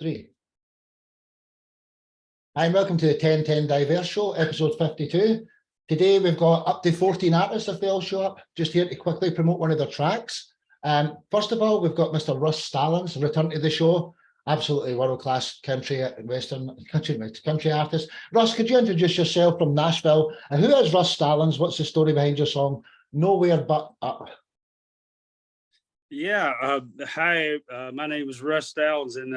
Three. Hi, and welcome to the 10-10-Diverse Show, episode 52. Today, we've got up to 14 artists if they all show up, just here to quickly promote one of their tracks. First of all, we've got Mr. Russ Stallings, return to the show. Absolutely world-class country and western country artist. Russ, could you introduce yourself from Nashville? And who is Russ Stallings? What's the story behind your song, Nowhere But Up? Yeah, hi, my name is Russ Stallings, and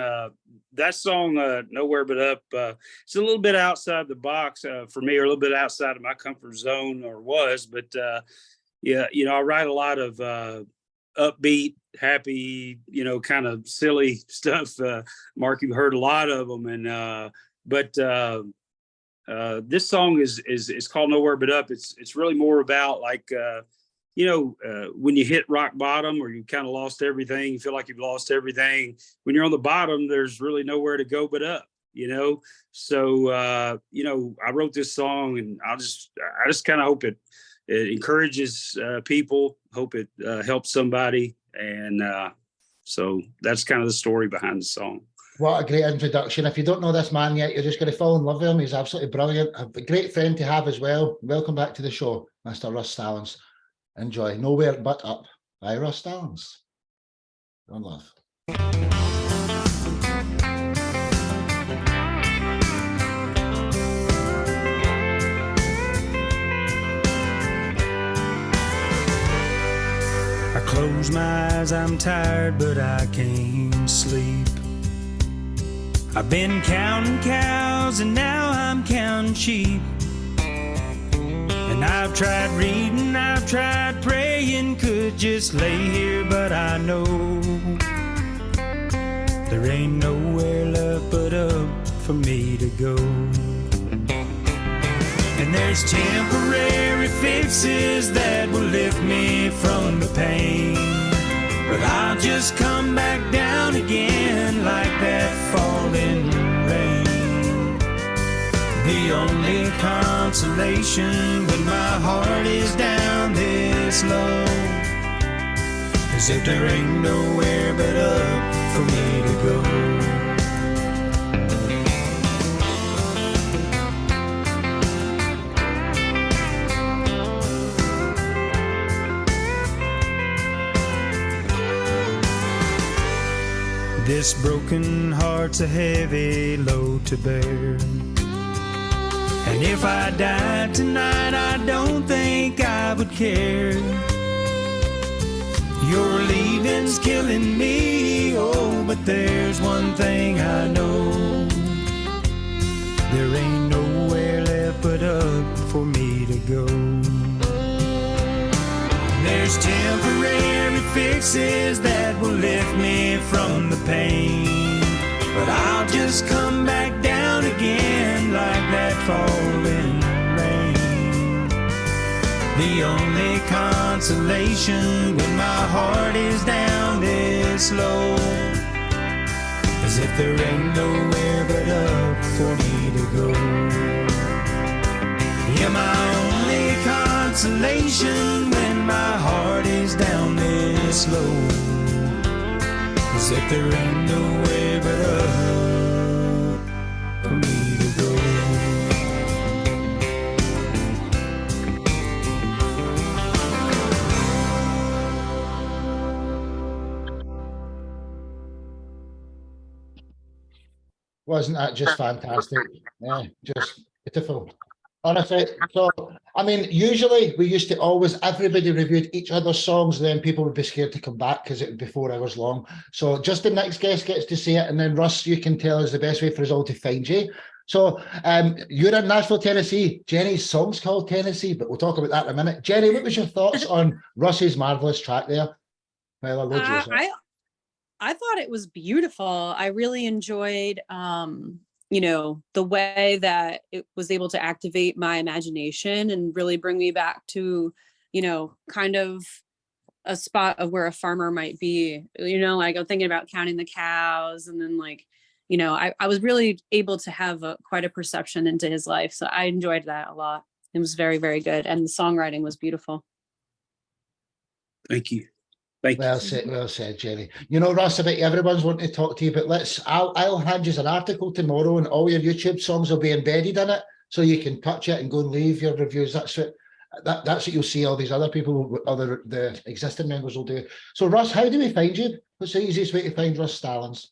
that song, Nowhere But Up, it's a little bit outside the box for me, or a little bit outside of my comfort zone, or was, but yeah, I write a lot of upbeat, happy, kind of silly stuff. Mark, you've heard a lot of them, and but this song is called Nowhere But Up. It's really more about like when you hit rock bottom, or you kind of lost everything, you feel like you've lost everything. When you're on the bottom, there's really nowhere to go but up, So, I wrote this song, and I just kind of hope it encourages people, hope it helps somebody. And so that's kind of the story behind the song. What a great introduction. If you don't know this man yet, you're just going to fall in love with him. He's absolutely brilliant. A great friend to have as well. Welcome back to the show, Mr. Russ Stallings. Enjoy Nowhere But Up by Russ Stallings. One love. I close my eyes, I'm tired, but I can't sleep. I've been counting cows, and now I'm counting sheep. And I've tried reading, I've tried praying, could just lay here, but I know there ain't nowhere left but up for me to go. And there's temporary fixes that will lift me from the pain, but I'll just come back down again like that falling rain. The only consolation when my heart is down this low is if there ain't nowhere but up for me to go. This broken heart's a heavy load to bear, and if I died tonight, I don't think I would care. Your leaving's killing me, oh, but there's one thing I know, there ain't nowhere left but up for me to go. There's temporary fixes that will lift me from the pain, but I'll just come back down again like that falling rain. The only consolation when my heart is down this low is if there ain't nowhere but up for me to go. Yeah, my only consolation when my heart is down this low is if there ain't nowhere but up for me to go. Wasn't that just fantastic? Yeah, just beautiful. Honestly, so, I mean, usually we used to always, everybody reviewed each other's songs, then people would be scared to come back because it would be 4 hours long. So just the next guest gets to see it, and then Russ, you can tell us the best way for us all to find you. So you're in Nashville, Tennessee. Jenny's song's called Tennessee, but we'll talk about that in a minute. Jenny, what was your thoughts on Russ's marvelous track there? Well, I thought it was beautiful. I really enjoyed the way that it was able to activate my imagination and really bring me back to, kind of a spot of where a farmer might be, like I'm thinking about counting the cows, and then I was really able to have quite a perception into his life. So I enjoyed that a lot. It was very, very good. And the songwriting was beautiful. Thank you. Thank you. Well said, Jenny. You know, Russ, I bet everyone's wanting to talk to you, but I'll hand you an article tomorrow and all your YouTube songs will be embedded in it, so you can touch it and go and leave your reviews. That's what you'll see all these other people, the existing members will do. So Russ, how do we find you? What's the easiest way to find Russ Stallings?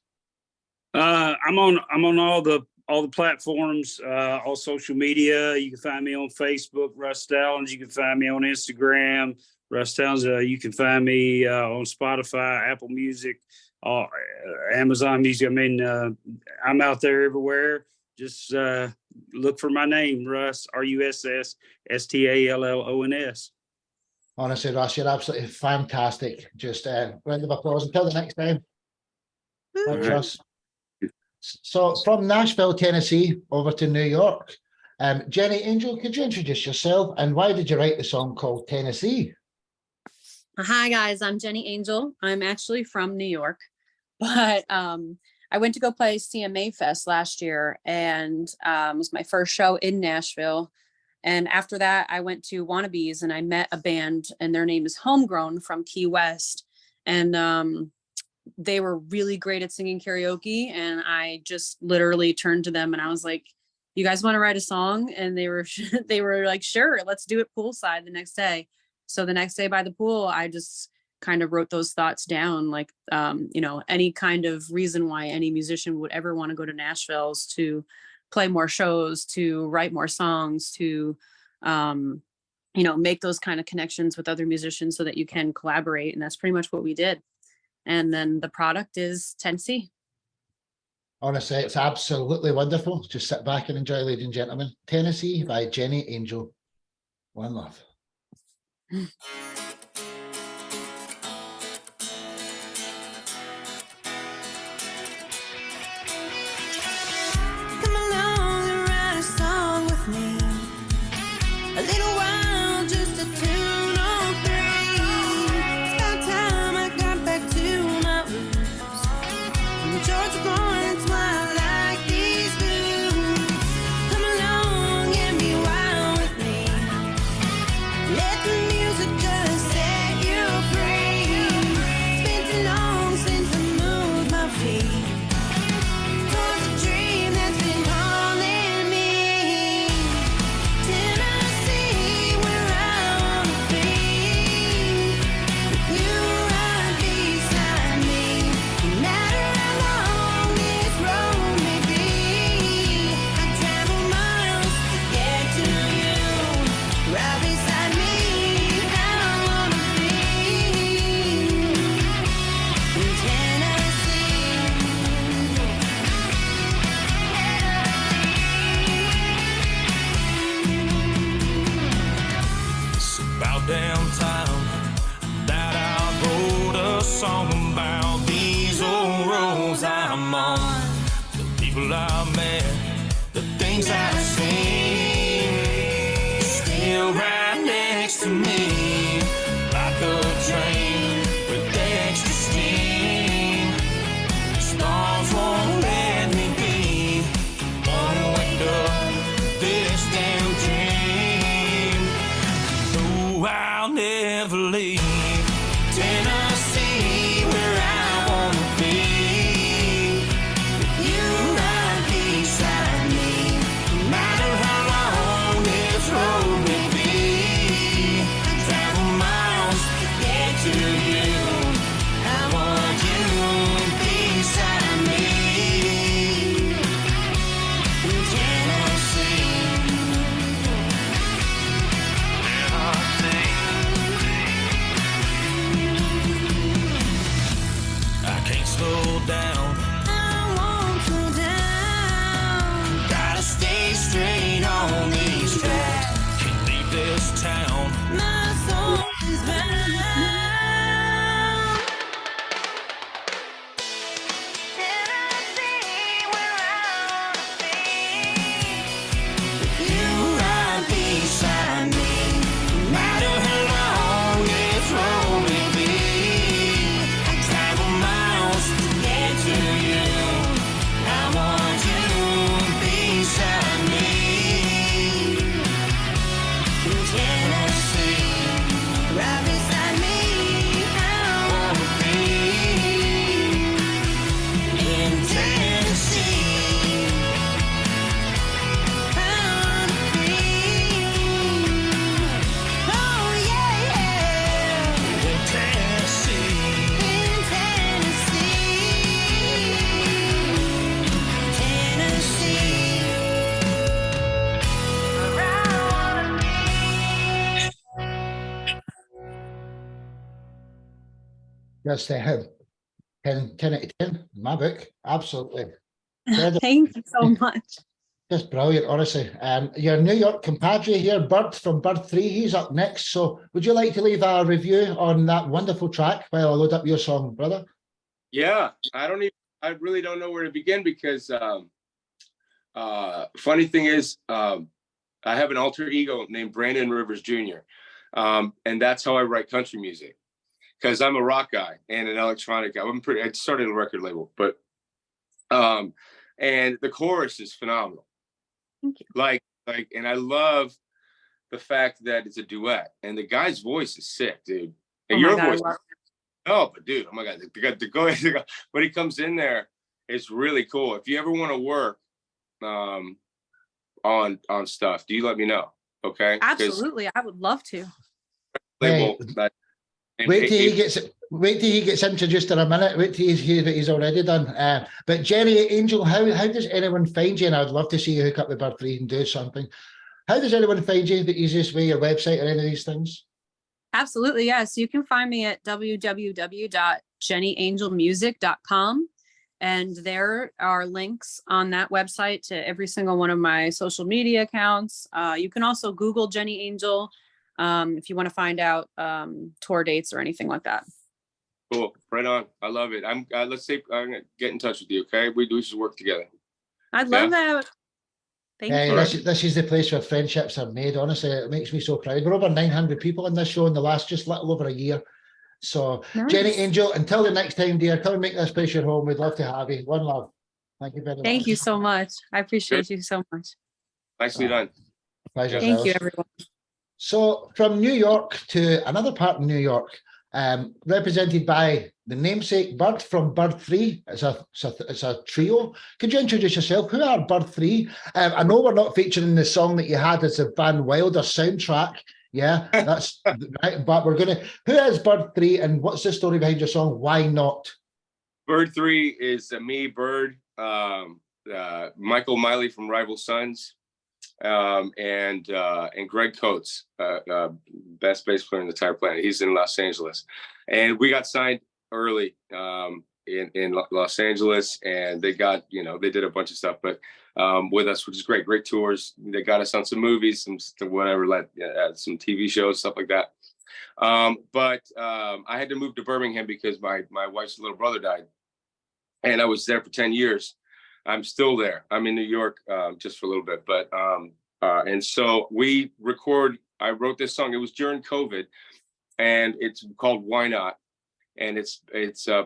I'm on all the platforms, all social media. You can find me on Facebook, Russ Stallings. You can find me on Instagram, Russ Stallings. You can find me on Spotify, Apple Music, Amazon Music. I mean, I'm out there everywhere. Just look for my name, Russ, Russ Stallons. Honestly, Russ, you're absolutely fantastic. Just round of applause. Until the next time. Thanks, Russ. So from Nashville, Tennessee, over to New York. Jenny Angel, could you introduce yourself and why did you write the song called Tennessee? Hi, guys. I'm Jenny Angel. I'm actually from New York, but I went to go play CMA Fest last year, and it was my first show in Nashville. And after that, I went to Wannabes and I met a band, and their name is Homegrown from Key West. And they were really great at singing karaoke. And I just literally turned to them and I was like, you guys want to write a song? And they were like, sure, let's do it poolside the next day. So the next day by the pool, I just kind of wrote those thoughts down, like, any kind of reason why any musician would ever want to go to Nashville is to play more shows, to write more songs, to, make those kind of connections with other musicians so that you can collaborate. And that's pretty much what we did. And then the product is 10C. Honestly, it's absolutely wonderful. Just sit back and enjoy, ladies and gentlemen. Tennessee by Jenny Angel. One love. Come along and write a song with me. A little while, just a tune or three. It's about time I got back to my roots. I'm a Georgia boy, that's why I like these blues. Come along and be wild with me. Let the music just set you free. It's been too long since I moved my feet towards a dream that's been calling me. Tennessee, where I wanna be. With you right beside me. No matter how long this road may be, I travel miles to get to you. Right beside me, I wanna be. In Tennessee. It's about damn time that I wrote a song about these old roads I'm on, the people I met, the things I've seen, still right next to me, like a train with extra steam. Stars won't let me be, won't wake up this damn dream. No, I'll never leave Tennessee, where I wanna be. With you right beside me. No matter how long this road may be, I Just 10 out of 10 in my book. Absolutely. Incredible. Thank you so much. Just brilliant, honestly. Your New York compadre here, Bird from Bird 3, he's up next. So would you like to leave a review on that wonderful track while I load up your song, brother? Yeah, I really don't know where to begin because funny thing is, I have an alter ego named Brandon Rivers Jr. And that's how I write country music, because I'm a rock guy and an electronic guy. I started a record label, but and the chorus is phenomenal. Thank you. And I love the fact that it's a duet, and the guy's voice is sick, dude. And your voice, but dude, oh my God, when he comes in there, it's really cool. If you ever want to work on stuff, do you let me know? Okay. Absolutely, I would love to. Label, wait till he gets introduced in a minute. Wait till hear what he's already done. But Jenny Angel, how does anyone find you? And I'd love to see you hook up with Bird 3 and do something. How does anyone find you? The easiest way, your website or any of these things? Absolutely, yes. You can find me at www.jennyangelmusic.com. And there are links on that website to every single one of my social media accounts. You can also Google Jenny Angel if you want to find out tour dates or anything like that. Cool, right on. I love it. Let's say I'm gonna get in touch with you. Okay, we should work together. I'd love that. Thank you. This is the place where friendships are made. Honestly, it makes me so proud. We're over 900 people in this show in the last just little over a year. So, nice. Jenny Angel, until the next time, dear, come and make this place your home. We'd love to have you. One love. Thank you very much. Thank you so much. I appreciate you so much. Nicely done. Pleasure. Thank you, everyone. So, from New York to another part of New York, represented by the namesake Bird from Bird 3. It's a trio. Could you introduce yourself? Who are Bird 3? I know we're not featuring the song that you had as a Van Wilder soundtrack. Yeah, that's right. But who is Bird 3 and what's the story behind your song? Why Not? Bird 3 is me, Bird, Michael Miley from Rival Sons, and Greg Coates, best bass player in the entire planet. He's in Los Angeles. And we got signed early in Los Angeles, and they got, they did a bunch of stuff, but with us, which is great tours. They got us on some movies, some TV shows, stuff like that. But I had to move to Birmingham because my wife's little brother died, and I was there for 10 years. I'm still there. I'm in New York just for a little bit, but and so I wrote this song. It was during COVID, and it's called Why Not? And it's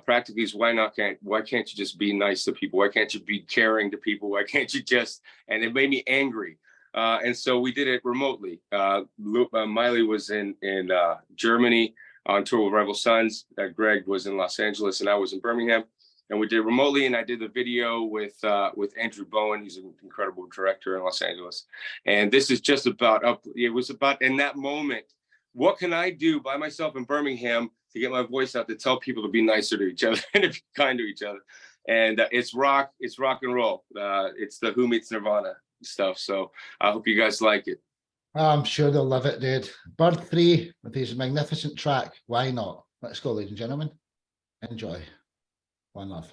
practically why can't you just be nice to people? Why can't you be caring to people? Why can't you just? And it made me angry. And so we did it remotely. Miley was in Germany on tour with Rival Sons. Greg was in Los Angeles, and I was in Birmingham. And we did it remotely. And I did the video with Andrew Bowen. He's an incredible director in Los Angeles. And this is just about it was about in that moment. What can I do by myself in Birmingham to get my voice out to tell people to be nicer to each other and to be kind to each other? And it's rock and roll. It's the Who Meets Nirvana stuff. So I hope you guys like it. I'm sure they'll love it, dude. Bird 3 with his magnificent track, Why Not? Let's go, ladies and gentlemen. Enjoy. One love.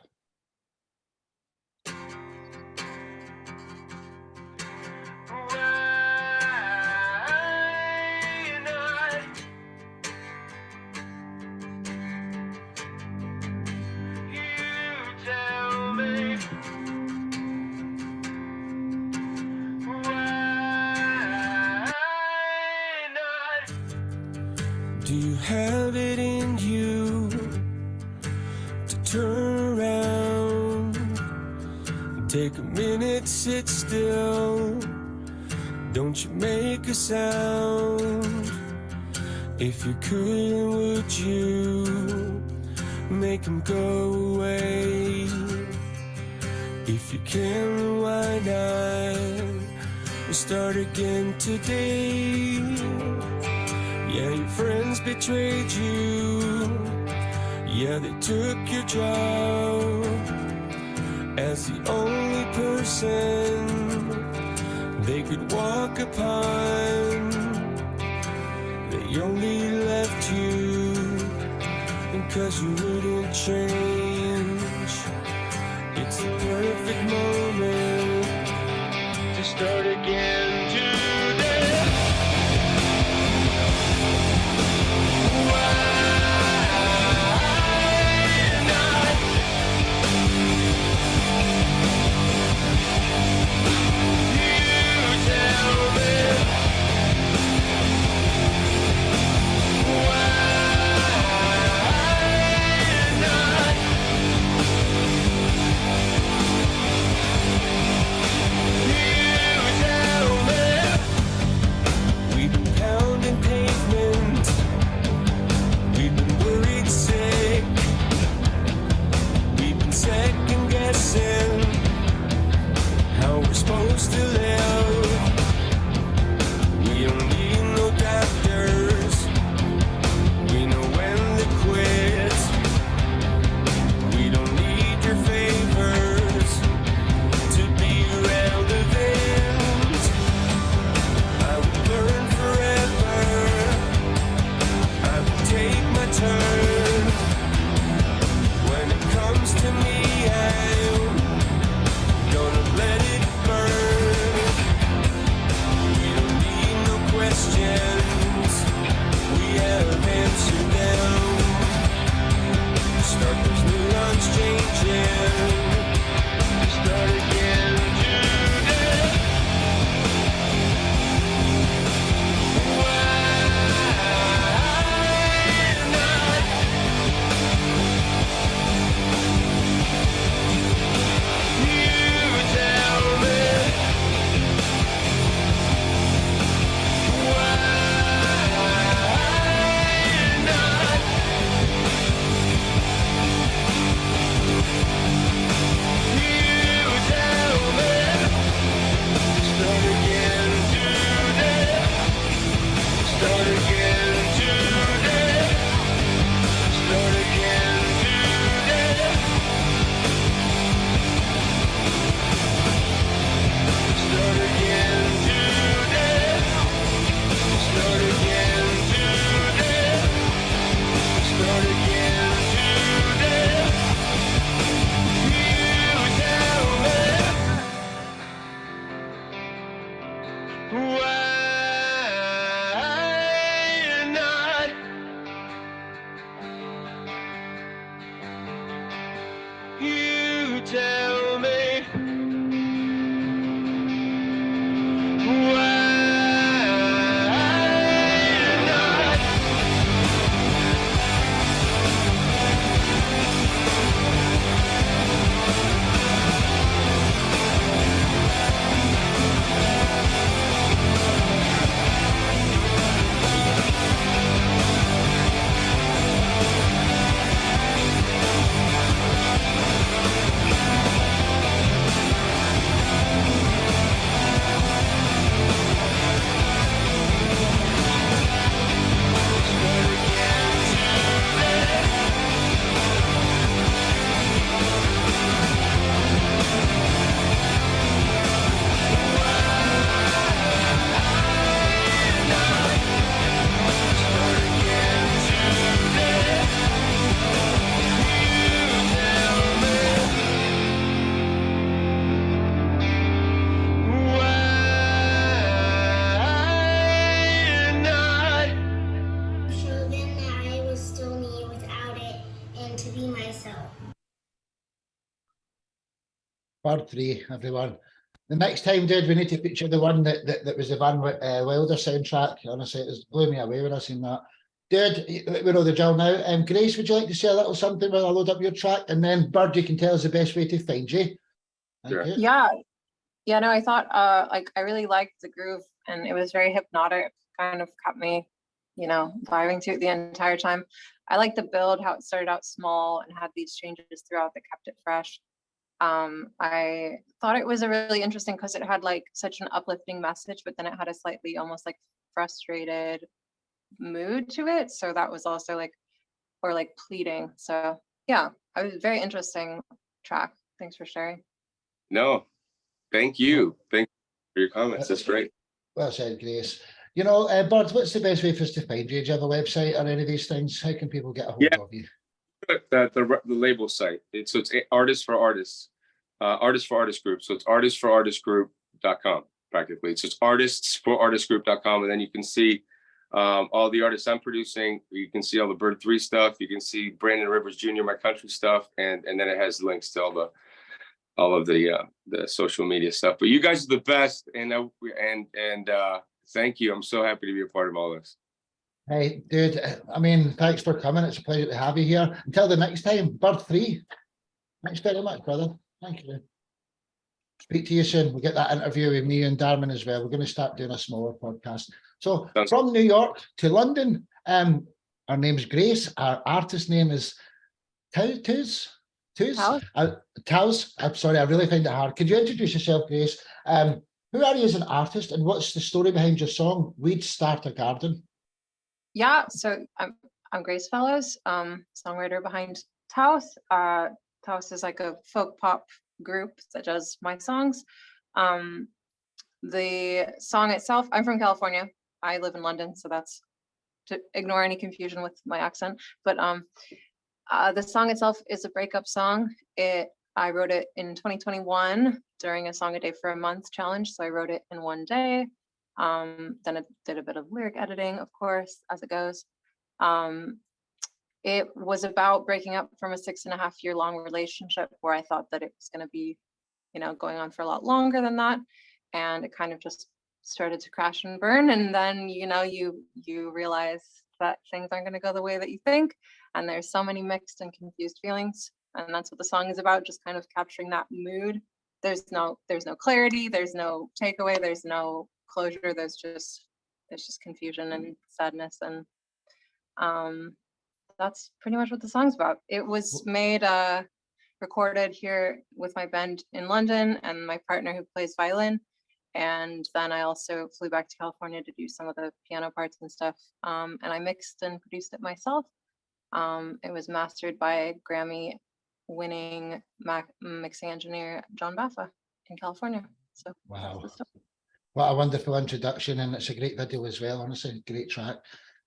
Do you have it in you to turn around, take a minute, sit still, don't you make a sound? If you could, would you make him go away? If you can, why not? We'll start again today. Yeah, your friends betrayed you. Yeah, they took your job as the only person they could walk upon. They only left you in 'cause you wouldn't change. It's the perfect moment to start again today. Why not? You tell me. Why not? You tell me. We've been pounding pavement. We've been worried sick. We've been second guessing how we're supposed to live. We don't need no doctors. We know when to quit. We don't need your favors to be relevant. I will learn forever. I will take my turn. When it comes to me, I'm gonna let it burn. We don't need no questions. We have answered them. Start those neurons changing. Start again today. Why not? You tell me. Why not? You tell me. Start again today. Start again today. Start again today. Start again today. Start again today. Start again today. You tell me. Why not? You tell me. Why not? Proven that I was still me without it and to be myself. Part 3, everyone. The next time, dude, we need to feature the one that was the Van Wilder soundtrack. Honestly, it blew me away when I seen that. Dude, we know the drill now. Grace, would you like to say a little something while I load up your track? And then, Bird, you can tell us the best way to find you. Thank Sure. you. Yeah, no, I thought like I really liked the groove and it was very hypnotic, kind of kept me, vibing to it the entire time. I like the build, how it started out small and had these changes throughout that kept it fresh. I thought it was a really interesting because it had like such an uplifting message, but then it had a slightly almost like frustrated mood to it. So that was also like, or like pleading. So yeah, I was very interesting track. Thanks for sharing. No, thank you. Thank you for your comments. That's great. Well said, Grace. You know, Bird, what's the best way for us to find you? Do you have a website or any of these things? How can people get a hold of you? the label site. It's Artists for Artists, Artists for Artist Group. So it's artistsforartistgroup.com practically. So it's artistsforartistgroup.com, and then you can see all the artists I'm producing. You can see all the Bird 3 stuff. You can see Brandon Rivers Jr., my country stuff, and then it has links to all of the social media stuff. But you guys are the best, and thank you. I'm so happy to be a part of all this. Hey, dude, I mean, thanks for coming. It's a pleasure to have you here. Until the next time, Bird 3. Thanks very much, brother. Thank you. Speak to you soon. We'll get that interview with me and Darman as well. We're going to start doing a smaller podcast. So from New York to London, our name's Grace. Our artist name is Tuz. I'm sorry, I really find it hard. Could you introduce yourself, Grace? Who are you as an artist, and what's the story behind your song, We'd Start a Garden? Yeah, so I'm Grace Fellows, songwriter behind Taos. Taos is like a folk pop group that does my songs. The song itself, I'm from California. I live in London, so that's to ignore any confusion with my accent. But the song itself is a breakup song. I wrote it in 2021 during a Song a Day for a Month challenge. So I wrote it in one day. Then I did a bit of lyric editing, of course, as it goes. It was about breaking up from a 6.5-year long relationship where I thought that it was going to be, going on for a lot longer than that. And it kind of just started to crash and burn. And then, you realize that things aren't going to go the way that you think. And there's so many mixed and confused feelings. And that's what the song is about, just kind of capturing that mood. There's no clarity, there's no takeaway, there's no closure, there's just confusion and sadness. And that's pretty much what the song's about. It was recorded here with my band in London and my partner who plays violin. And then I also flew back to California to do some of the piano parts and stuff. And I mixed and produced it myself. It was mastered by Grammy-winning mixing engineer John Baffa in California. So wow, what a wonderful introduction, and it's a great video as well. Honestly, great track.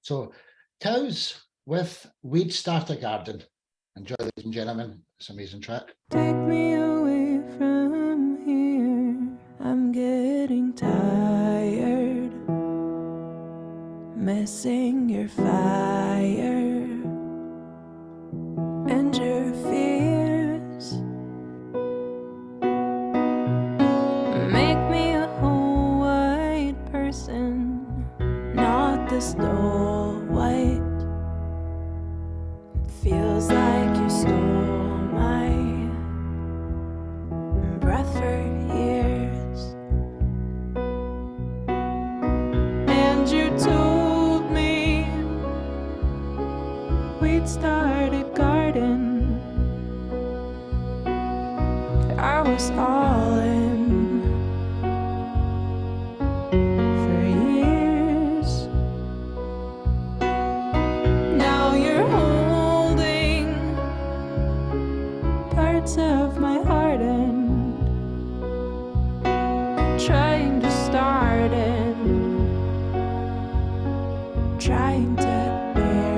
So, Taos with "We'd Start a Garden." Enjoy, ladies and gentlemen. It's an amazing track. Take me away from here. I'm getting tired, missing your fire and your fears. Make me a whole white person, not the Snow White. It feels like you stole my breath for years. And you told me we'd start a garden. I was all in for years. Now you're holding parts of my heart and trying to start and trying to bear.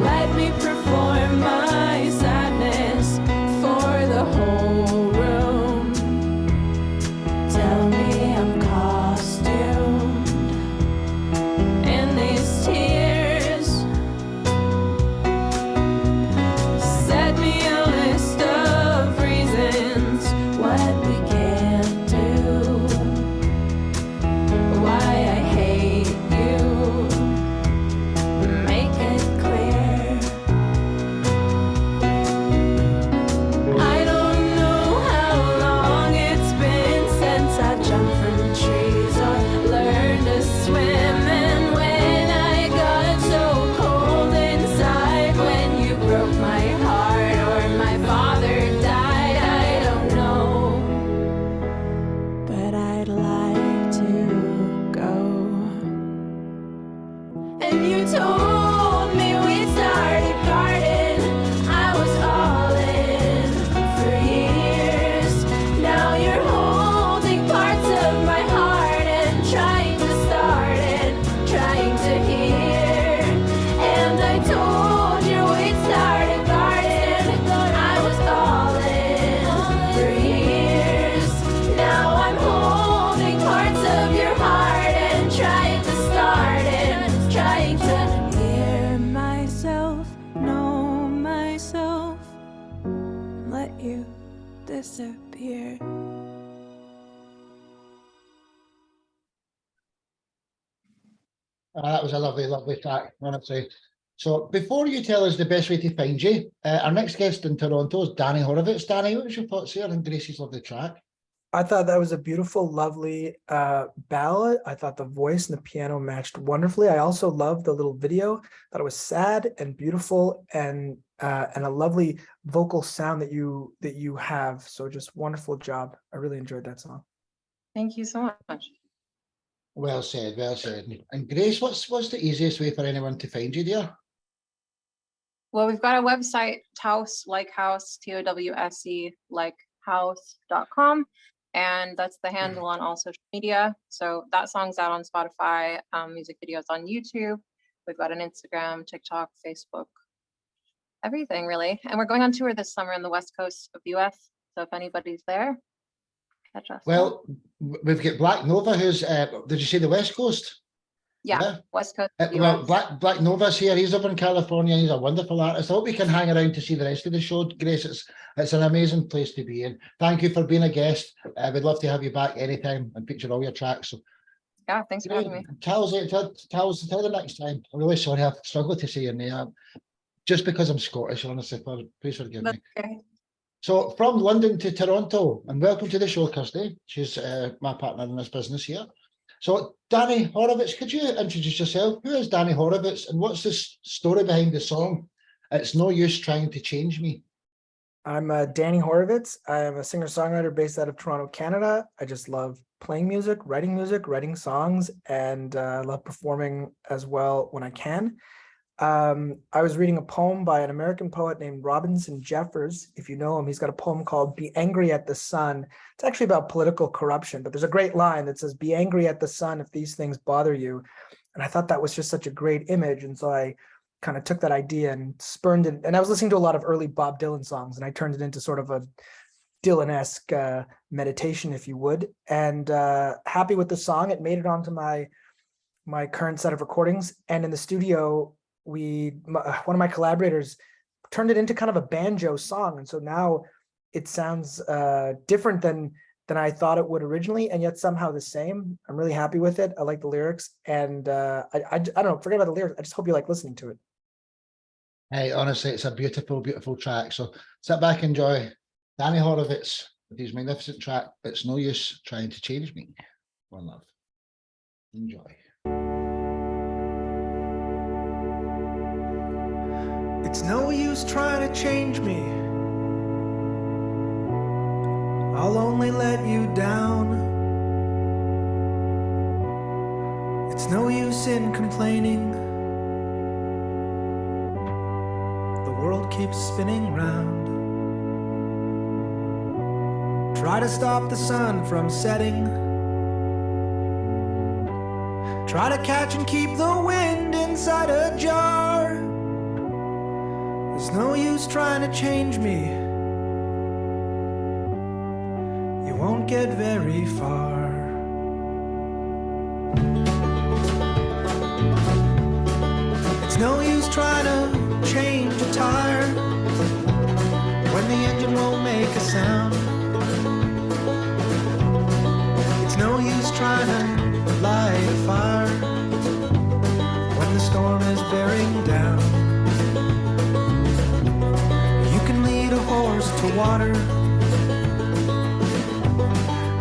Let me perform my sadness for the whole room. Tell me I'm costumed in these tears. disappear. That was a lovely, lovely track, honestly. So before you tell us the best way to find you, our next guest in Toronto is Danny Horowitz. Danny, what was your thoughts here on Gracie's lovely track? I thought that was a beautiful, lovely ballad. I thought the voice and the piano matched wonderfully. I also loved the little video. Thought it was sad and beautiful and a lovely vocal sound that you have. So just wonderful job. I really enjoyed that song. Thank you so much. Well said, well said. And Grace, what's the easiest way for anyone to find you, dear? Well, we've got a website, Towse, like house, TOWSE, like house.com. And that's the handle on all social media. So that song's out on Spotify, music videos on YouTube. We've got an Instagram, TikTok, Facebook, everything really. And we're going on tour this summer on the West Coast of the US. So if anybody's there, catch us. Well, we've got Black Nova, who's, did you say the West Coast? Yeah, West Coast of the Well, US. Black Nova's here. He's up in California. He's a wonderful artist. I hope we can hang around to see the rest of the show, Grace. It's an amazing place to be in. Thank you for being a guest. We'd love to have you back anytime and feature all your tracks. So, Yeah, thanks for having me. tell us the next time. I'm really sorry. I've struggled to say your name. Just because I'm Scottish, honestly. Please forgive me. Okay. So from London to Toronto, and welcome to the show, Kirsty. She's my partner in this business here. So Danny Horowitz, could you introduce yourself? Who is Danny Horowitz and what's the story behind the song? It's No Use Trying to Change Me. I'm Danny Horowitz. I'm a singer-songwriter based out of Toronto, Canada. I just love playing music, writing songs, and I love performing as well when I can. I was reading a poem by an American poet named Robinson Jeffers. If you know him, he's got a poem called Be Angry at the Sun. It's actually about political corruption, but there's a great line that says, be angry at the sun if these things bother you. And I thought that was just such a great image. And so I kind of took that idea and spurned it. And I was listening to a lot of early Bob Dylan songs, and I turned it into sort of a Dylan-esque meditation, if you would. And happy with the song. It made it onto my current set of recordings. And in the studio, one of my collaborators turned it into kind of a banjo song, and so now it sounds different than I thought it would originally, and yet somehow the same. I'm really happy with it. I like the lyrics, and I don't know, forget about the lyrics. I just hope you like listening to it. Hey, honestly, it's a beautiful, beautiful track. So sit back, enjoy Danny Horowitz with his magnificent track. It's No Use Trying to Change Me. One love. Enjoy. It's no use trying to change me. I'll only let you down. It's no use in complaining. The world keeps spinning round. Try to stop the sun from setting. Try to catch and keep the wind inside a jar. There's no use trying to change me. You won't get very far. It's no use trying to change a tire when the engine won't make a sound. It's no use trying to light a fire when the storm is bearing down. Horse to water.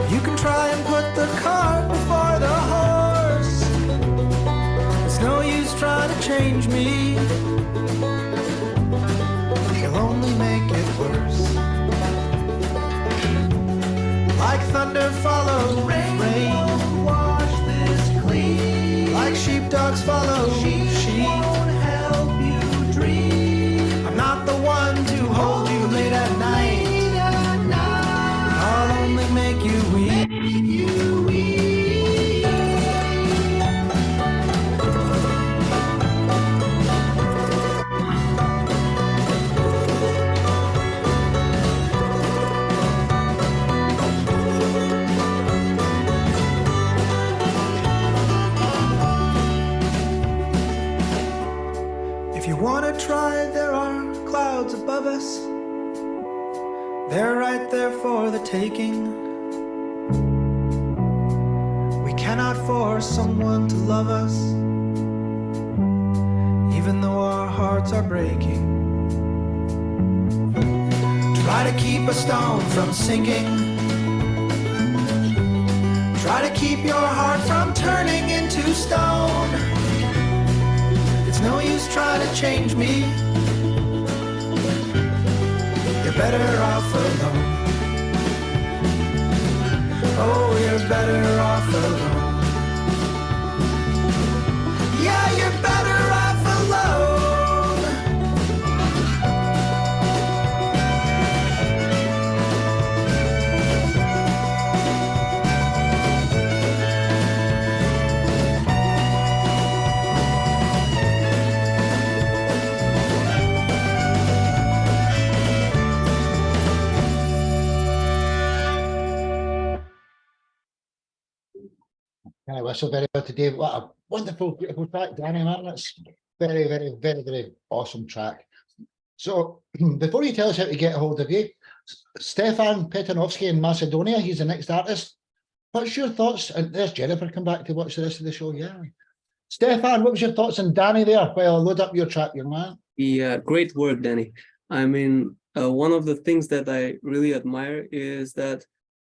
You can try and put the cart before the horse. It's no use trying to change me. You'll only make it worse. Like thunder follows rain, rain. Wash this clean. Like sheepdogs follow sheep. Won't help you dream. I'm not the one to hold you late at night. I'll only make you weep. If you want to try, there are clouds above us. They're right there for the taking. We cannot force someone to love us, even though our hearts are breaking. Try to keep a stone from sinking. Try to keep your heart from turning into stone. It's no use trying to change me. You're better off alone. Oh, you're better off alone. Yeah, you're better off alone. Can I whistle very well today? What a wonderful, beautiful track, Danny, man. That's very, very, very, very awesome track. So before you tell us how to get a hold of you, Stefan Petanovsky in Macedonia, he's the next artist. What's your thoughts? And there's Jennifer come back to watch the rest of the show. Yeah. Stefan, what was your thoughts on Danny there? Well, load up your track, young man. Yeah, great work, Danny. I mean, one of the things that I really admire is that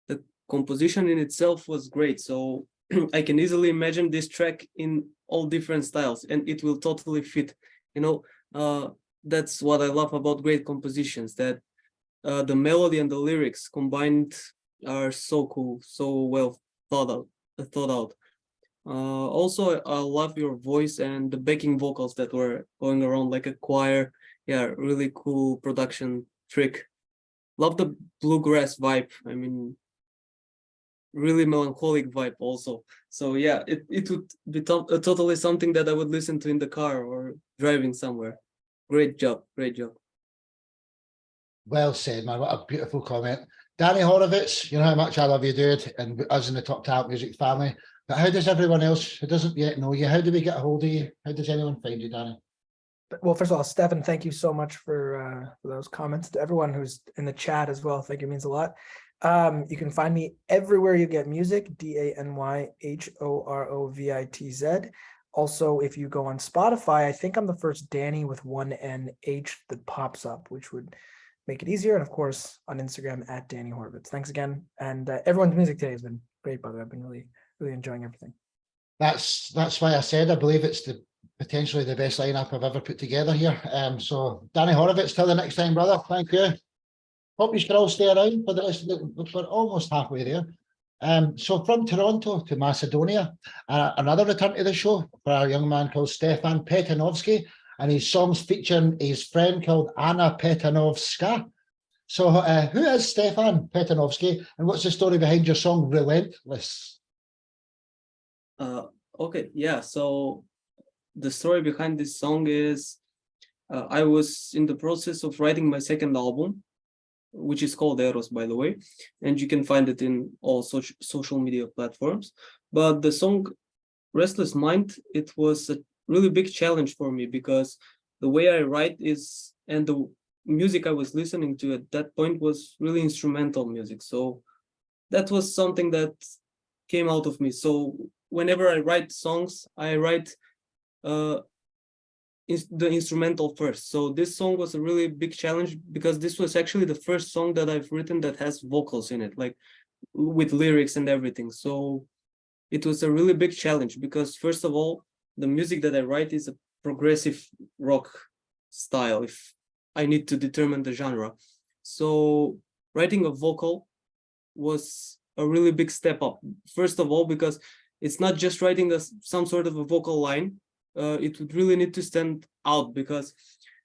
the composition in itself was great. So I can easily imagine this track in all different styles and it will totally fit. You know, that's what I love about great compositions, that the melody and the lyrics combined are so cool, so well thought out. Also, I love your voice and the backing vocals that were going around like a choir. Yeah, really cool production trick. Love the bluegrass vibe. I mean, really melancholic vibe also. So yeah, it would be totally something that I would listen to in the car or driving somewhere. Great job, great job. Well said, man. What a beautiful comment. Danny Horowitz, you know how much I love you, dude, and us in the Top Talent Music family. But how does everyone else who doesn't yet know you, how do we get a hold of you? How does anyone find you, Danny? Well, first of all, Stefan, thank you so much for those comments. To everyone who's in the chat as well, thank you, means a lot. You can find me everywhere you get music, DanyHorovitz. Also, if you go on Spotify, I think I'm the first Danny with one NH that pops up, which would make it easier. And of course, on Instagram at Danny Horowitz. Thanks again. And everyone's music today has been great, by the way. I've been really enjoying everything. That's why I said I believe it's potentially the best lineup I've ever put together here. So Danny Horowitz, till the next time, brother. Thank you. Hope you can all stay around for the rest of we're almost halfway there. So from Toronto to Macedonia, another return to the show for our young man called Stefan Petanovsky, and his songs featuring his friend called Anna Petanovska. So who is Stefan Petanovsky, and what's the story behind your song Relentless? Okay, yeah, so the story behind this song is I was in the process of writing my second album, which is called Eros, by the way, and you can find it in all social media platforms. But the song Restless Mind, it was a really big challenge for me because the way I write is, and the music I was listening to at that point was really instrumental music. So that was something that came out of me. So whenever I write songs, I write the instrumental first. So this song was a really big challenge because this was actually the first song that I've written that has vocals in it, like with lyrics and everything. So it was a really big challenge because first of all, the music that I write is a progressive rock style if I need to determine the genre. So writing a vocal was a really big step up. First of all, because it's not just writing some sort of a vocal line. It would really need to stand out because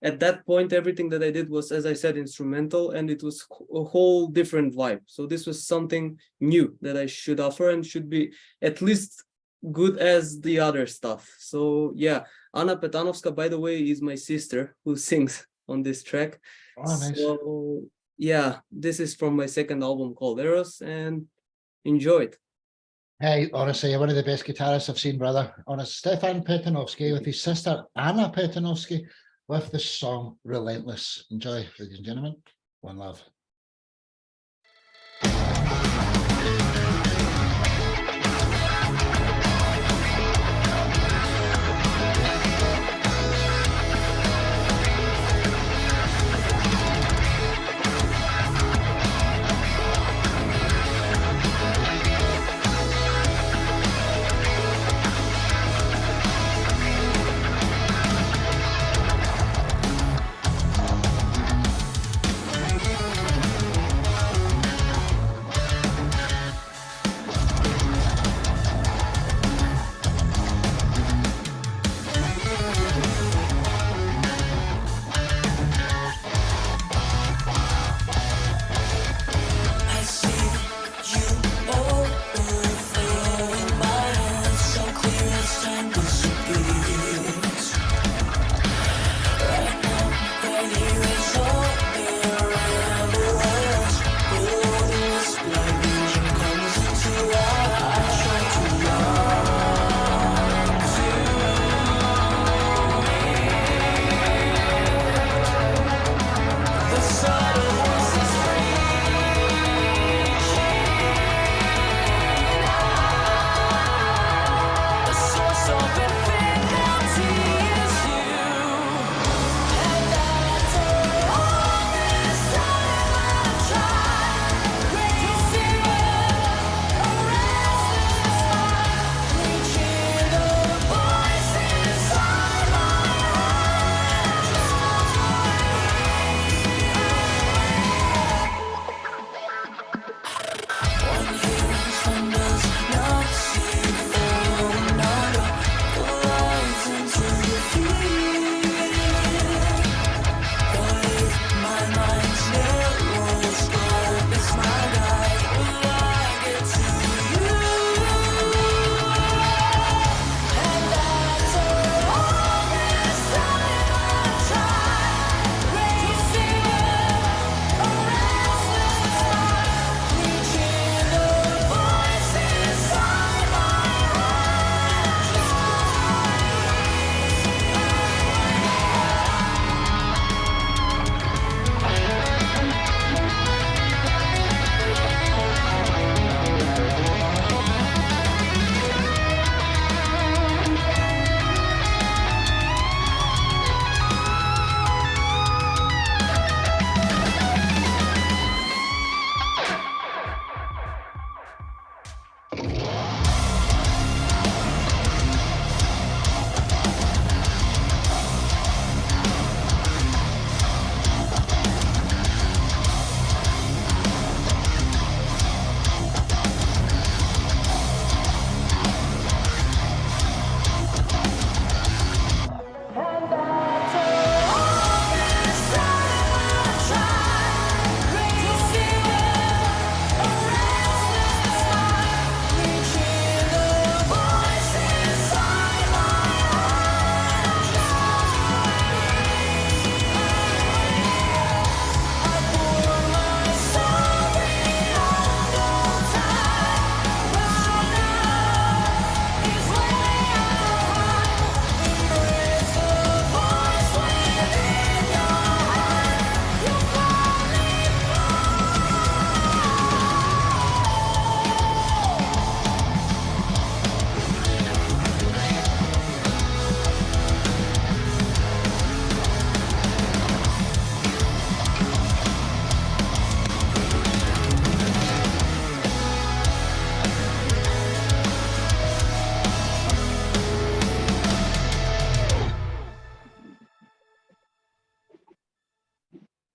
at that point, everything that I did was, as I said, instrumental, and it was a whole different vibe. So this was something new that I should offer and should be at least good as the other stuff. So yeah, Anna Petanovska, by the way, is my sister who sings on this track. Oh, nice. So yeah, this is from my second album called Eros, and enjoy it. Hey, honestly, you're one of the best guitarists I've seen, brother. Honest, Stefan Petanovsky with his sister Anna Petanovsky with the song Relentless. Enjoy, ladies and gentlemen. One love.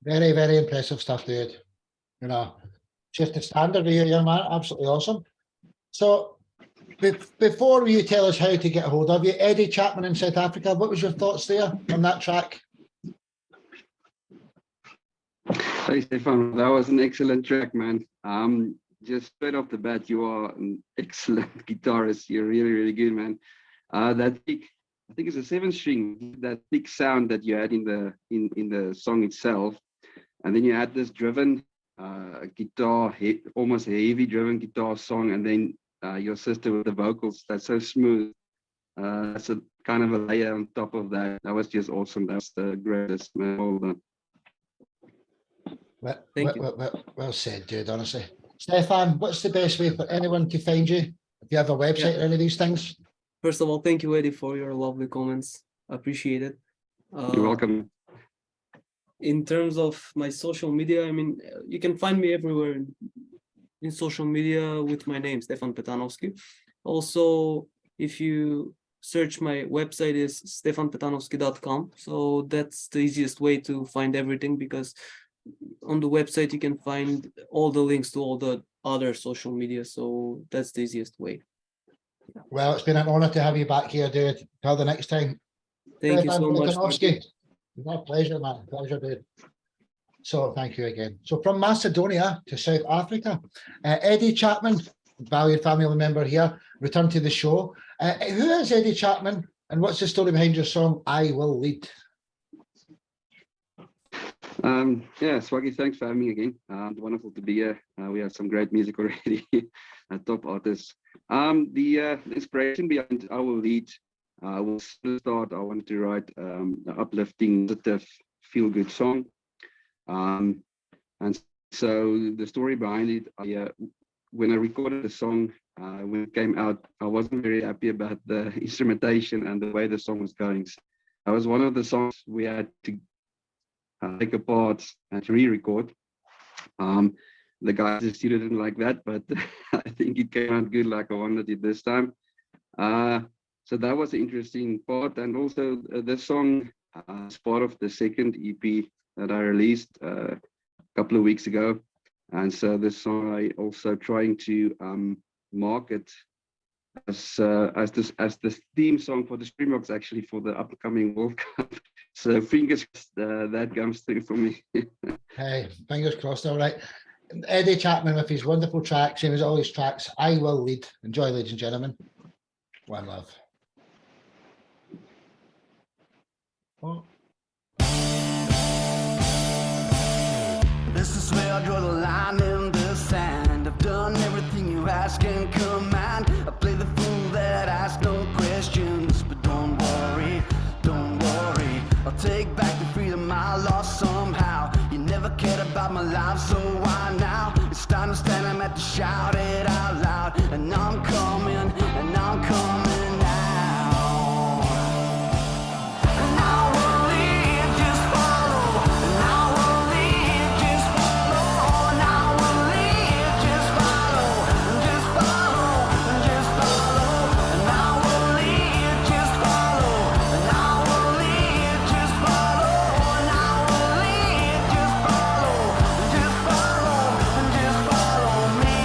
Very, very impressive stuff, dude. You know, just the standard of you, young man. Absolutely awesome. So, before you tell us how to get a hold of you, Eddie Chapman in South Africa, what was your thoughts there on that track? Hey Stefan, that was an excellent track, man. Just straight off the bat, you are an excellent guitarist. You're really, really good, man. That thick, I think it's a 7-string, that thick sound that you had in the song itself, and then you add this driven guitar, almost heavy driven guitar song, and then your sister with the vocals. That's so smooth. That's a kind of a layer on top of that. That was just awesome. That's the greatest, man. Well done. Well said, dude, honestly. Stefan, what's the best way for anyone to find you? If you have a website or any of these things? First of all, thank you, Eddie, for your lovely comments. I appreciate it. You're welcome. In terms of my social media, I mean, you can find me everywhere in social media with my name, Stefan Petanovsky. Also, if you search, my website is stefanpetanovsky.com. So that's the easiest way to find everything, because on the website you can find all the links to all the other social media. So that's the easiest way. Well, it's been an honor to have you back here, dude. Till the next time. Thank you so much. My pleasure, man. Pleasure, dude. So thank you again. So from Macedonia to South Africa, Eddie Chapman, valued family member here, returned to the show. Who is Eddie Chapman, and what's the story behind your song, I Will Lead? Yeah, Swaggy, thanks for having me again. Wonderful to be here. We have some great music already, top artists. The inspiration behind I Will Lead was to start. I wanted to write an uplifting, positive, feel-good song. And so the story behind it, when I recorded the song, when it came out, I wasn't very happy about the instrumentation and the way the song was going. So that was one of the songs we had to take apart and re-record. The guys in the studio didn't like that, but I think it came out good like I wanted it this time. So that was the interesting part. And also this song is part of the second EP that I released a couple of weeks ago. And so this song I also trying to market as the theme song for the Springboks, actually, for the upcoming World Cup. So fingers crossed that comes through for me. Hey, fingers crossed. All right. Eddie Chapman with his wonderful tracks, same as all his tracks. I Will Lead. Enjoy, ladies and gentlemen. One love. Oh. This is where I draw the line in the sand. I've done everything you ask and command. I play the fool that asks no questions. But don't worry, I'll take back the freedom I lost somehow. You never cared about my life, so why now? It's time to stand, I'm at to shout it out loud. And I'm coming now. And I will lead, just follow. And I will lead, just follow. And I will lead, just follow. Just follow, just follow. And I will lead, just follow. And I will lead, just follow. And I will lead, just follow. Just follow, just follow me.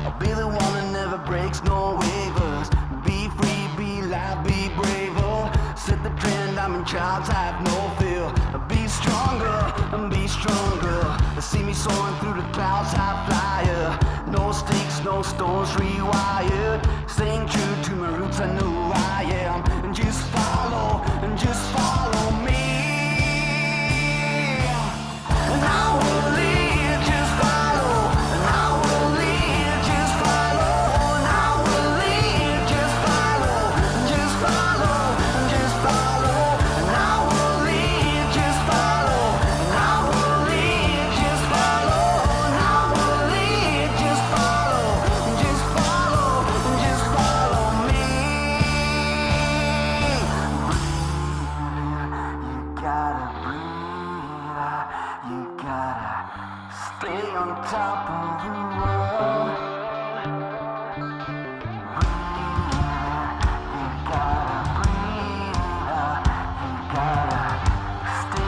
I'll be the one that never breaks no waivers. Be free, be loud, be braver. Set the trend, I'm in charge, I have no fear. Be stronger, be stronger. See me soaring through the clouds, high flyer. No stakes, no stones rewired. Staying true to my roots, I know who I am. And just follow me. And I will lead, just follow. And I will lead, just follow. And I will lead, just follow. Just follow, just follow. And I will lead, just follow. And I will lead, just follow. And I will lead, just follow. Just follow, just follow me. You gotta breathe, you gotta stay on top of the world. Breathe, you gotta breathe, you gotta stay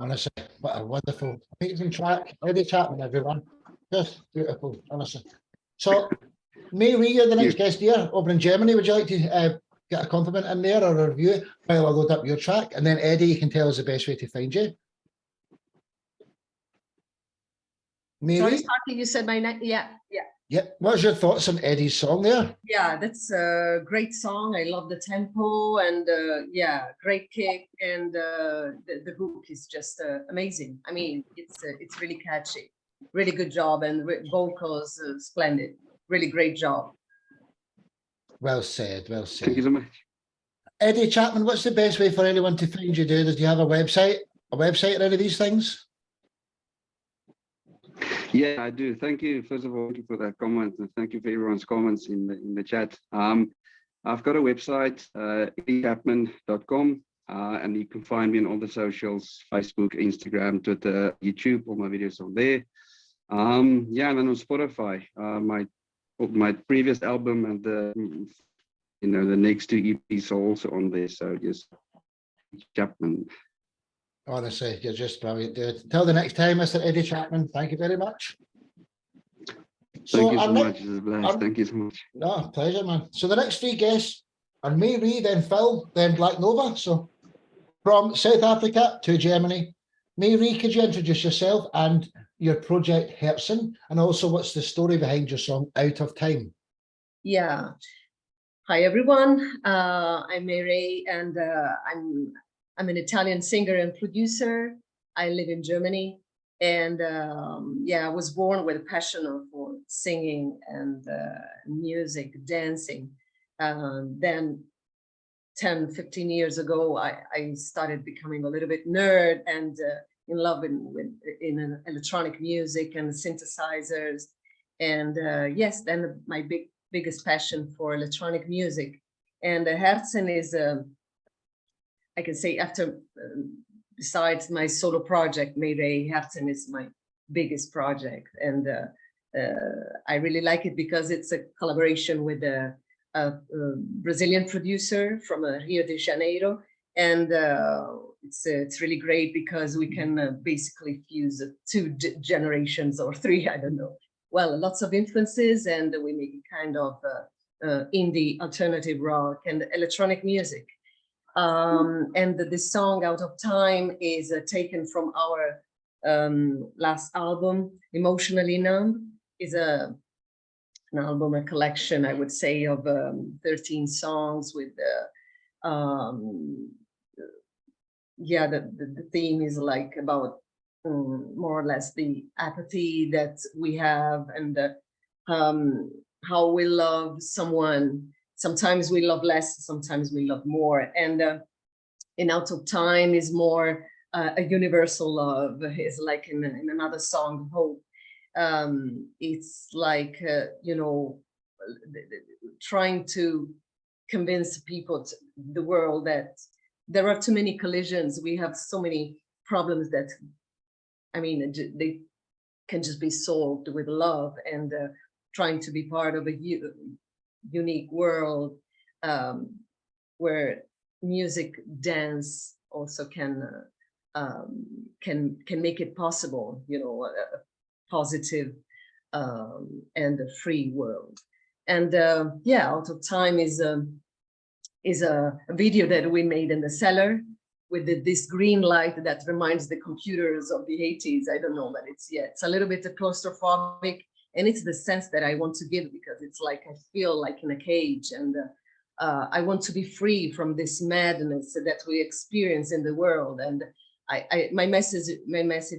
Honestly, what a wonderful, amazing track. Eddie Chapman, everyone. Just beautiful, honestly. So, Mary, you're the next guest here over in Germany. Would you like to get a compliment in there or a review while I load up your track? And then Eddie, you can tell us the best way to find you. Sorry, Mary? Sparky, you said my name. Yeah. Yeah. What's your thoughts on Eddie's song there? Yeah, that's a great song. I love the tempo and yeah, great kick, and the hook is just amazing. I mean, it's really catchy. Really good job, and vocals splendid. Really great job. Well said, well said. Thank you so much. Eddie Chapman, what's the best way for anyone to find you? Do you have a website or any of these things? Yeah, I do. Thank you. First of all, thank you for that comment, and thank you for everyone's comments in the chat. I've got a website, eddiechapman.com, and you can find me on all the socials: Facebook, Instagram, Twitter, YouTube. All my videos on there. Yeah, and then on Spotify, my previous album and the the next two EPs are also on there. So just Chapman. Honestly, you're just brilliant, dude. Till the next time, Mr. Eddie Chapman. Thank you very much. Thank you so much. It's a blast. Thank you so much. No, pleasure, man. So the next three guests are Mary, then Phil, then Black Nova. So from South Africa to Germany. Mary, could you introduce yourself and your project Herzen, and also what's the story behind your song Out of Time? Yeah. Hi everyone. I'm Mary, and I'm an Italian singer and producer. I live in Germany, and yeah, I was born with a passion for singing and music, dancing. Then 10, 15 years ago, I started becoming a little bit nerd and in love in electronic music and synthesizers. And yes, then my biggest passion for electronic music. And Herzen is, I can say, after, besides my solo project, Mayday, Herzen is my biggest project. And I really like it because it's a collaboration with a Brazilian producer from Rio de Janeiro, and it's really great because we can basically fuse two generations or three, I don't know. Well, lots of influences, and we make kind of indie, alternative rock, and electronic music. And this song Out of Time is taken from our last album, Emotionally Numb. Is an album, a collection, I would say, of 13 songs with yeah, the theme is like about more or less the apathy that we have, and how we love someone. Sometimes we love less, sometimes we love more. And in Out of Time is more a universal love. It's like in another song, Hope. It's like, you know, trying to convince people, the world, that there are too many collisions. We have so many problems that, I mean, they can just be solved with love, and trying to be part of a unique world where music, dance also can make it possible, you know, a positive and a free world. And yeah, Out of Time is a video that we made in the cellar with this green light that reminds the computers of the 80s. I don't know, but it's a little bit claustrophobic, and it's the sense that I want to give, because it's like I feel like in a cage, and I want to be free from this madness that we experience in the world. And my message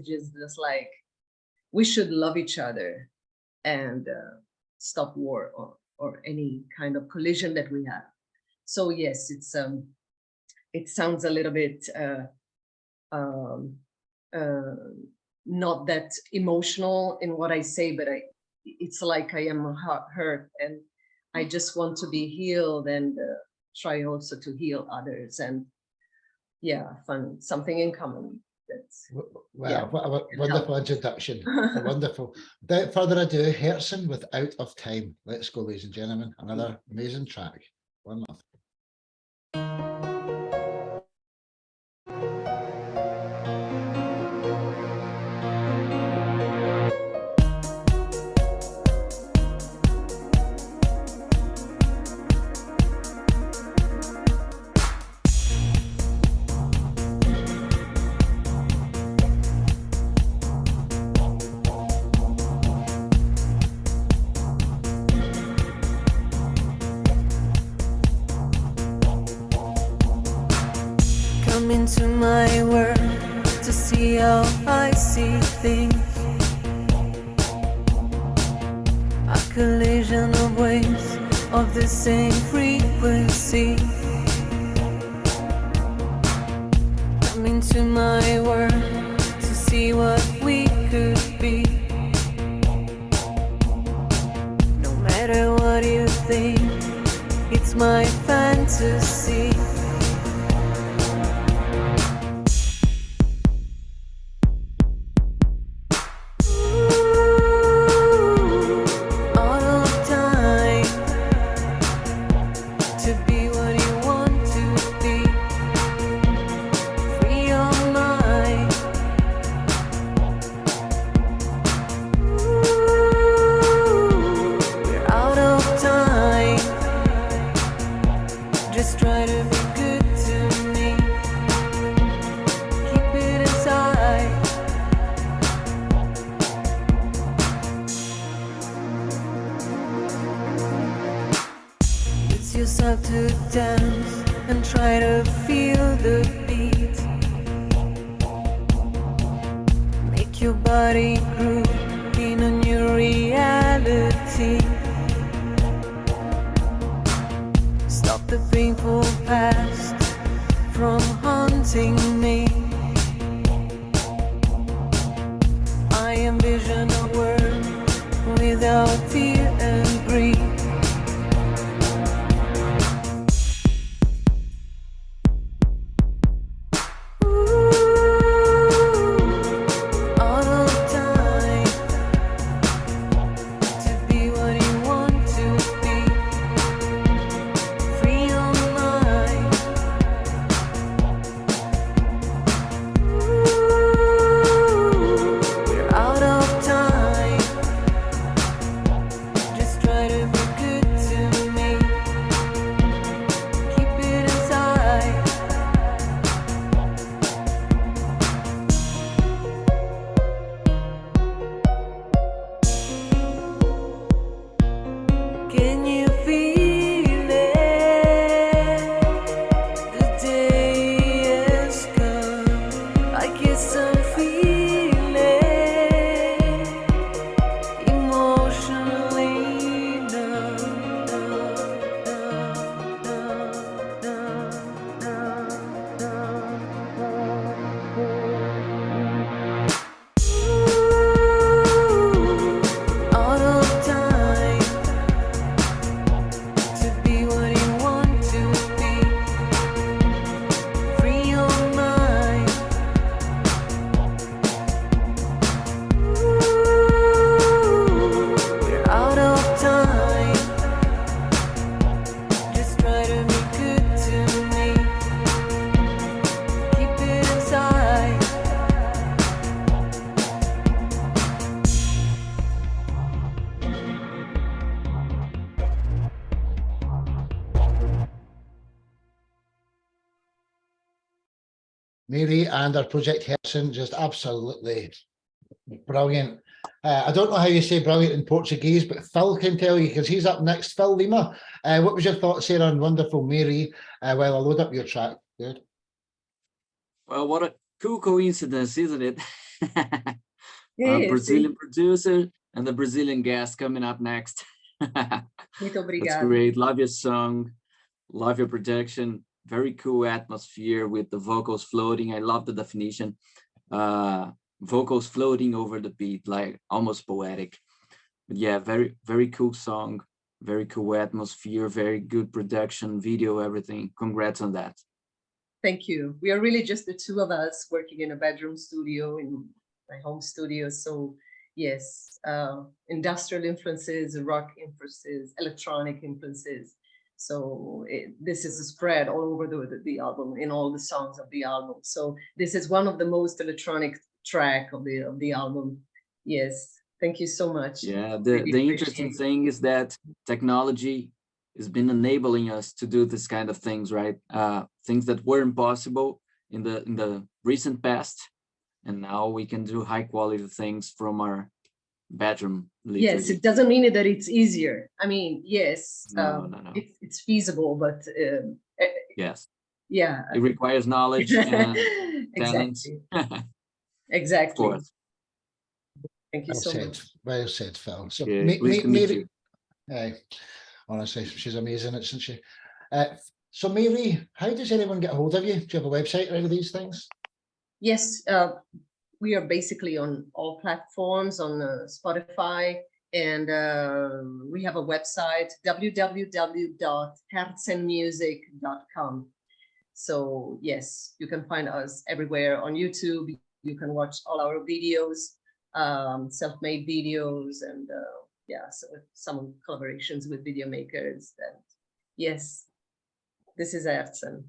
is just like, we should love each other and stop war or any kind of collision that we have. So yes, it sounds a little bit not that emotional in what I say, but it's like I am hurt, and I just want to be healed, and try also to heal others, and yeah, find something in common. That's, wow, yeah, what a wonderful introduction. Wonderful. Without further ado, Herzen with Out of Time. Let's go, ladies and gentlemen. Another amazing track. One more. Come into my world to see how I see things. A collision of waves of the same frequency. Come into my world to see what we could be. No matter what you think, it's my fantasy. Out of time to be what you want to be. Free your mind. We're out of time. Just try to be good to me. Keep it inside. It's yourself to dance and try to feel the beat. Make your body groove in a new reality. Stop the painful past from haunting me. I envision a world without fear and greed. Out of time to be what you want to be. Free your mind. We're out of time. Just try to be good to me. Keep it inside. Can you feel it? The day has come. I guess I'm feeling emotionally out of time to be what you want to be. Free your mind. We're out of time. Just try to be good to me. Keep it inside. Mary and our project Herson, just absolutely brilliant. I don't know how you say brilliant in Portuguese, but Phil can tell you because he's up next. Phil Lima, what was your thoughts here on wonderful Mary? While I load up your track. Good. Well, what a cool coincidence, isn't it? Yes, Brazilian producer and the Brazilian guest coming up next. muito That's obrigada. great. Love your song. Love your production. Very cool atmosphere with the vocals floating. I love the definition. Vocals floating over the beat, like almost poetic. But yeah, very, very cool song. Very cool atmosphere. Very good production, video, everything. Congrats on that. Thank you. We are really just the two of us working in a bedroom studio in my home studio. So yes, industrial influences, rock influences, electronic influences. So this is a spread all over the album, in all the songs of the album. So this is one of the most electronic track of the album. Yes, thank you so much. Yeah, Really the interesting appreciate it. thing is that technology has been enabling us to do this kind of things, right? Things that were impossible in the recent past, and now we can do high quality things from our bedroom. Yes, Literally. it doesn't mean that it's easier. I mean, yes, No. it's feasible, but Yes. Yeah. It requires knowledge and talent. Exactly. Exactly. Of course. Thank you Well so said. much. Well said, Phil. So Yeah, pleased to meet Mary, you. honestly, she's amazing, isn't she? So Mary, how does anyone get a hold of you? Do you have a website or any of these things? Yes, we are basically on all platforms on Spotify, and we have a website, www.herzenmusic.com. So yes, you can find us everywhere on YouTube. You can watch all our videos, self-made videos, and yeah, so some collaborations with video makers. And yes, this is Herzen.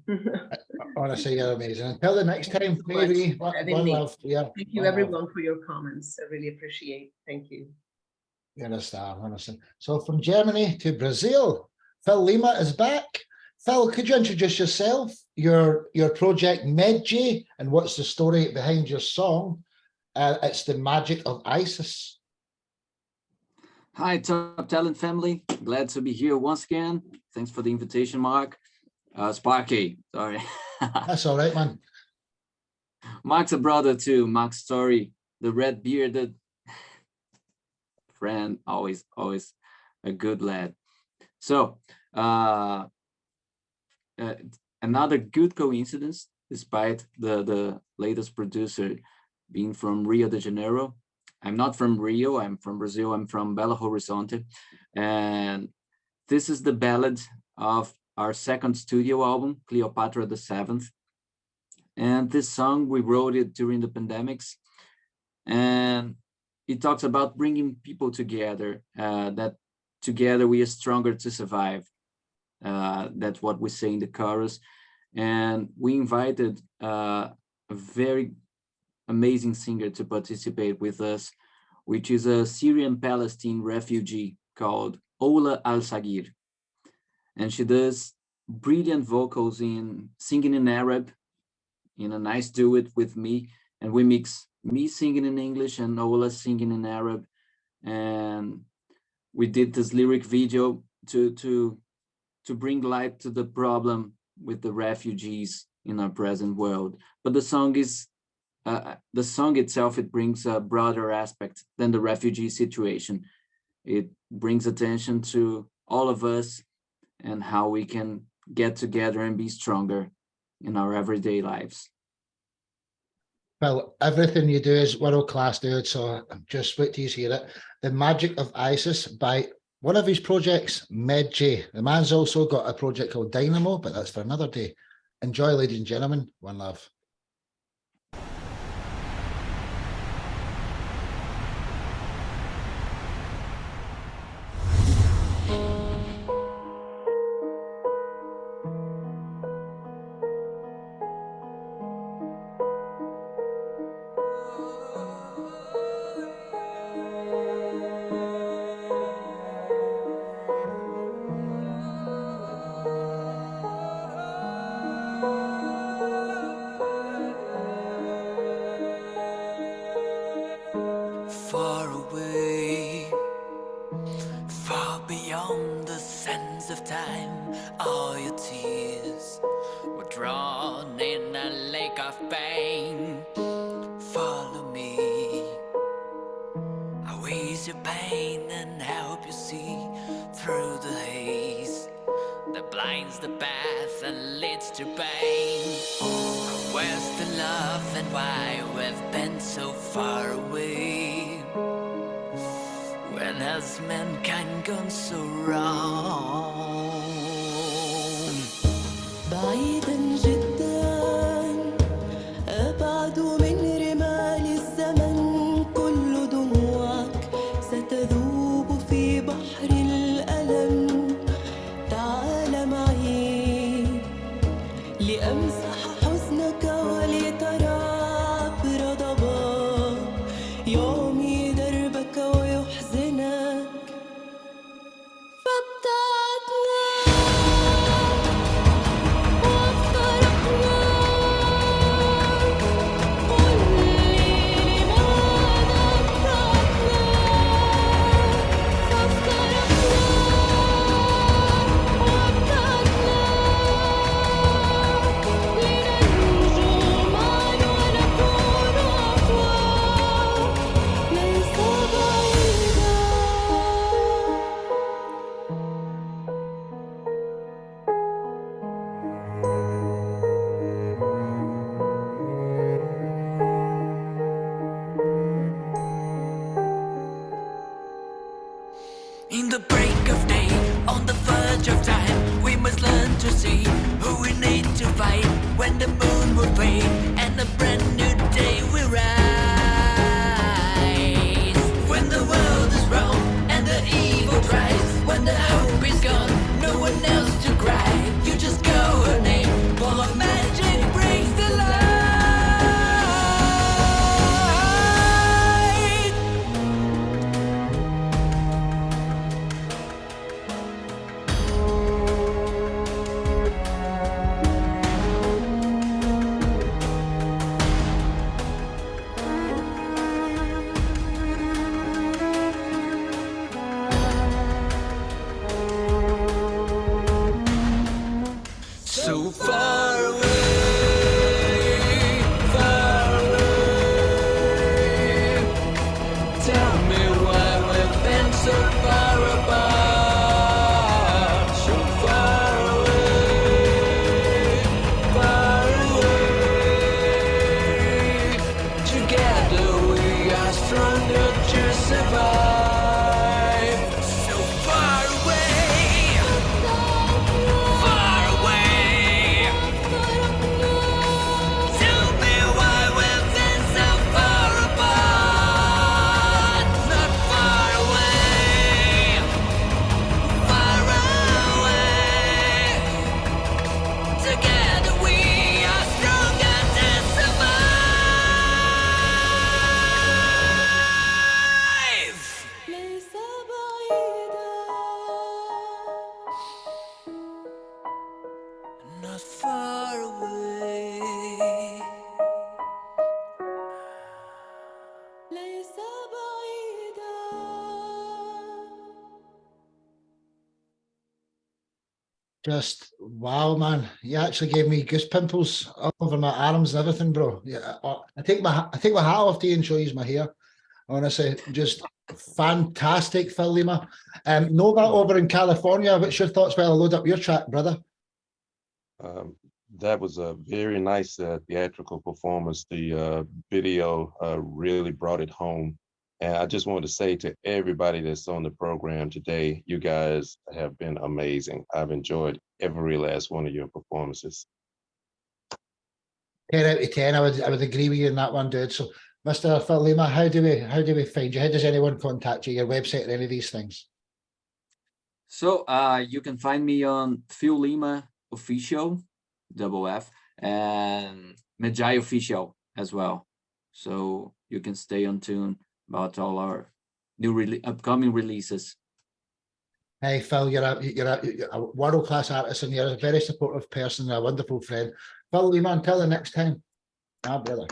Honestly, you're amazing. Until the next time, so much Mary, for having one me. love. Yeah, Thank you one love. everyone for your comments. I really appreciate. Thank you. You're a star, honestly. So from Germany to Brazil, Phil Lima is back. Phil, could you introduce yourself, your project Medjay, and what's the story behind your song? It's the magic of Isis. Hi, Top Talent family. Glad to be here once again. Thanks for the invitation, Mark. Sparky, sorry. That's all right, man. Mark's a brother too. Mark's story, the red bearded friend, always a good lad. So another good coincidence, despite the latest producer being from Rio de Janeiro. I'm not from Rio, I'm from Brazil, I'm from Belo Horizonte. And this is the ballad of our second studio album, Cleopatra the Seventh. And this song, we wrote it during the pandemics. And it talks about bringing people together, that together we are stronger to survive. That's what we say in the chorus. And we invited a very amazing singer to participate with us, which is a Syrian Palestine refugee called Ola Al-Sagir. And she does brilliant vocals in singing in Arab, in a nice duet with me. And we mix me singing in English and Ola singing in Arab. And we did this lyric video to bring light to the problem with the refugees in our present world. But the song is, the song itself, it brings a broader aspect than the refugee situation. It brings attention to all of us and how we can get together and be stronger in our everyday lives. Well, everything you do is world class, dude. So just wait till you hear it. The Magic of Isis by one of his projects, Medjay. The man's also got a project called Dynamo, but that's for another day. Enjoy, ladies and gentlemen. One love. Far away, far beyond the sands of time, all your tears were drawn in a lake of pain. Follow me, I'll ease your pain and help you see through the haze that blinds the path and leads to pain. Where's the love and why we've been so far away? When has mankind gone so wrong? بعيدا جدا أبعد من رمال الزمن كل دموعك ستذوب في بحر الألم تعال معي لأمسح حزنك ولترى عبر ضباب يعمي دربك ويحزنك فابتعدنا وافترقنا قل لي لماذا ابتعدنا فافترقنا وابتعدنا fight when the moon will fade and a brand new day will rise. When the world is wrong and the evil tries, when the hope is gone, no one else to cry. You just go her name, full of magic brings the light. So far away, far away. Tell me why we've been so far apart. So far away, far away. Together we are stronger to survive. So far away, far away. Tell me why we've been so far apart. Not far away, far away. Together we are stronger to survive. Not far away. Just wow, man! You actually gave me goose pimples all over my arms and everything, bro. Yeah, I take my hat off to you and show you my hair. Honestly, just fantastic, Phil Lima. Nova over in California. What's your thoughts while I load up your track, brother? That was a very nice theatrical performance. The video really brought it home. And I just wanted to say to everybody that's on the program today, you guys have been amazing. I've enjoyed every last one of your performances. 10 out of 10. I would agree with you in that one, dude. So, Mr. Phil Lima, how do we find you? How does anyone contact you? Your website or any of these things? So you can find me on Phil Lima Official, double F, and Medjai Official as well. So you can stay on tune about all our new upcoming releases. Hey Phil, you're a world-class artist and you're a very supportive person and a wonderful friend. Phil Lima, until the next time. Brother.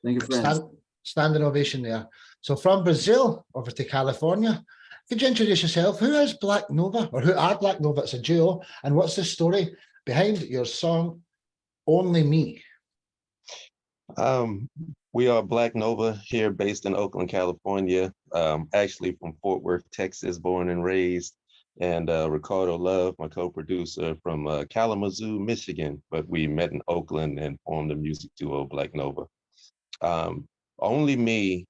Thank you, friends. Standing ovation there. So from Brazil over to California, could you introduce yourself? Who is Black Nova, or who are Black Nova? It's a duo. And what's the story behind your song, Only Me? We are Black Nova here, based in Oakland, California. Actually from Fort Worth, Texas, born and raised. And Ricardo Love, my co-producer, from Kalamazoo, Michigan. But we met in Oakland and formed the music duo Black Nova. Only Me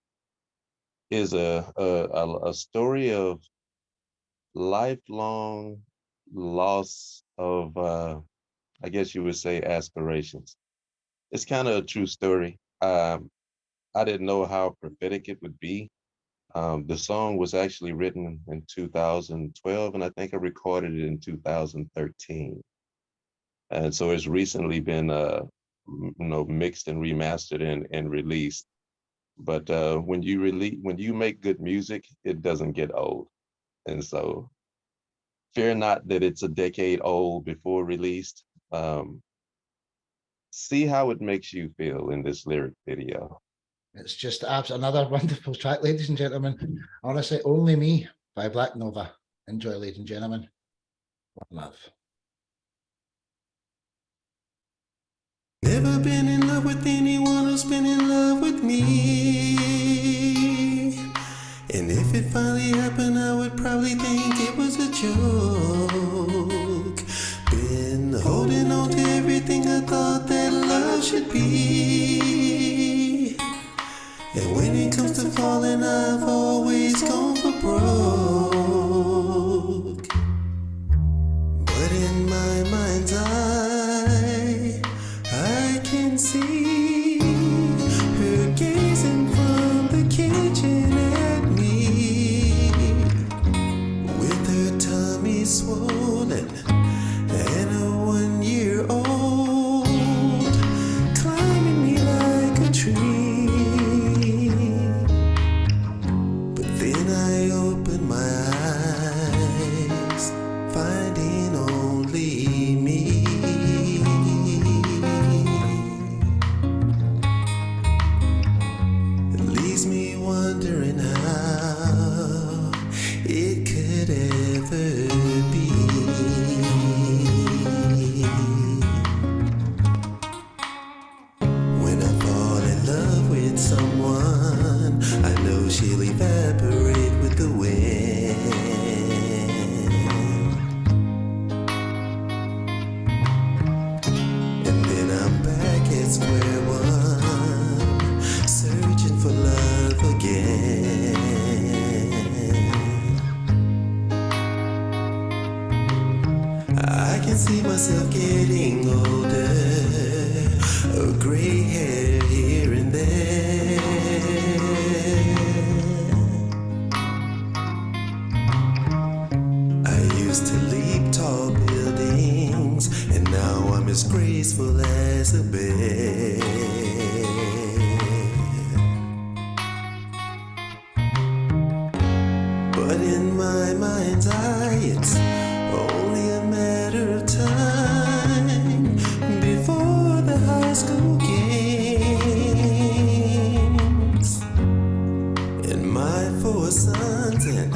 is a story of lifelong loss of, I guess you would say, aspirations. It's kind of a true story. I didn't know how prophetic it would be. The song was actually written in 2012, and I think I recorded it in 2013. And so it's recently been, mixed and remastered and released. But when you make good music, it doesn't get old. And so fear not that it's a decade old before released. See how it makes you feel in this lyric video. It's just another wonderful track, ladies and gentlemen. Honestly, Only Me by Black Nova. Enjoy, ladies and gentlemen. One love. Never been in love with anyone who's been in love with me. And if it finally happened, I would probably think it was a joke. Been holding on to everything I thought that love should be. And when it comes to falling, I've always gone for broke. But in my mind's eye, see her gazing from the kitchen at me, with her tummy swollen and a 1-year-old climbing me like a tree. But then I opened my eyes, finding only me. It leaves me wondering how it could ever be. When I fall in love with someone, I know she'll evaporate with the wind. And then I'm back at square one, searching for love again. I can see myself getting older, a gray hair here and there. I used to leap tall buildings, and now I'm as graceful as a bear. But in my mind's eye, it's only a matter of time before the high school games. And my 4 sons and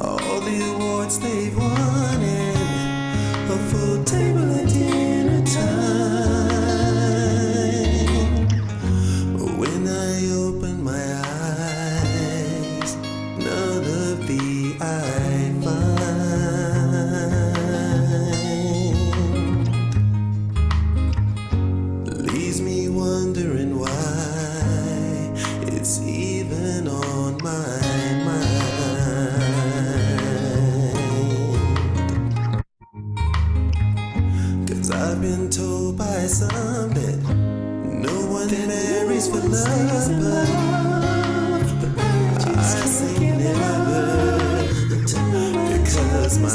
all the awards they've won, and a full table at dinner time. But when I open my eyes, none of the I find leaves me wondering why it's even on my mind. 'Cause I've been told by some that no one marries for love, but I say never, because my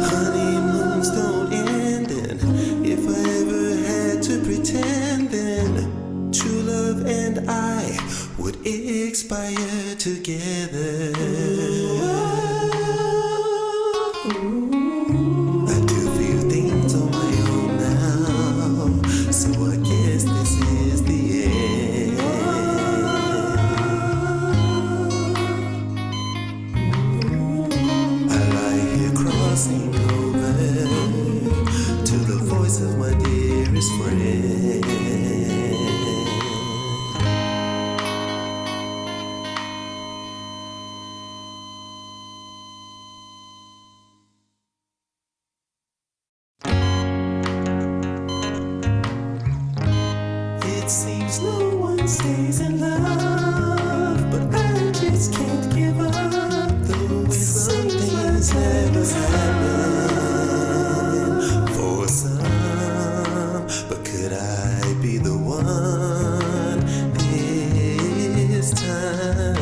honeymoons don't end, and if I ever had to pretend, then true love and I would expire together. I do feel things on my own now, so I guess this is the end. I lie here crossing over to the voice of my dearest friend. It seems no one stays in love, but I just can't give up. Though some things never happen for some, but could I be the one this time?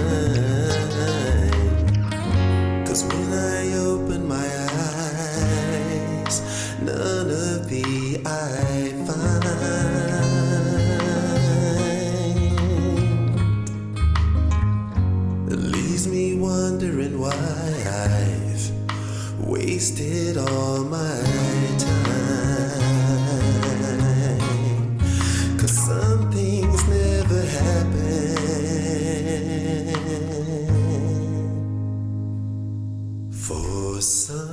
'Cause when I open my eyes, none of the I find leaves me wondering why I've wasted all my time. 'Cause some things never happen for some.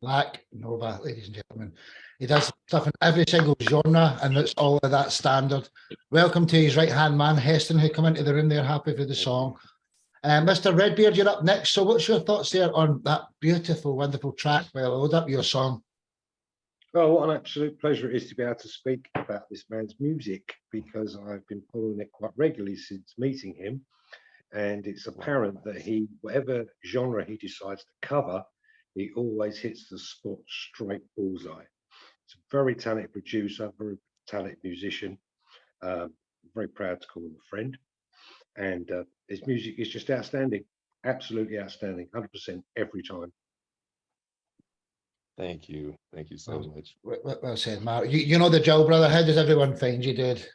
Black Nova, ladies and gentlemen. He does stuff in every single genre, and it's all of that standard. Welcome to his right-hand man, Heston, who come into the room there happy for the song. Mr. Redbeard, you're up next. So what's your thoughts there on that beautiful, wonderful track? Well, load up your song. Oh, what an absolute pleasure it is to be able to speak about this man's music, because I've been following it quite regularly since meeting him. And it's apparent that he, whatever genre he decides to cover, he always hits the spot straight bullseye. He's a very talented producer, very talented musician. Very proud to call him a friend. And his music is just outstanding, absolutely outstanding, 100% every time. Thank you so much. Well said, Mark. You know the Joe brother. How does everyone find you, dude?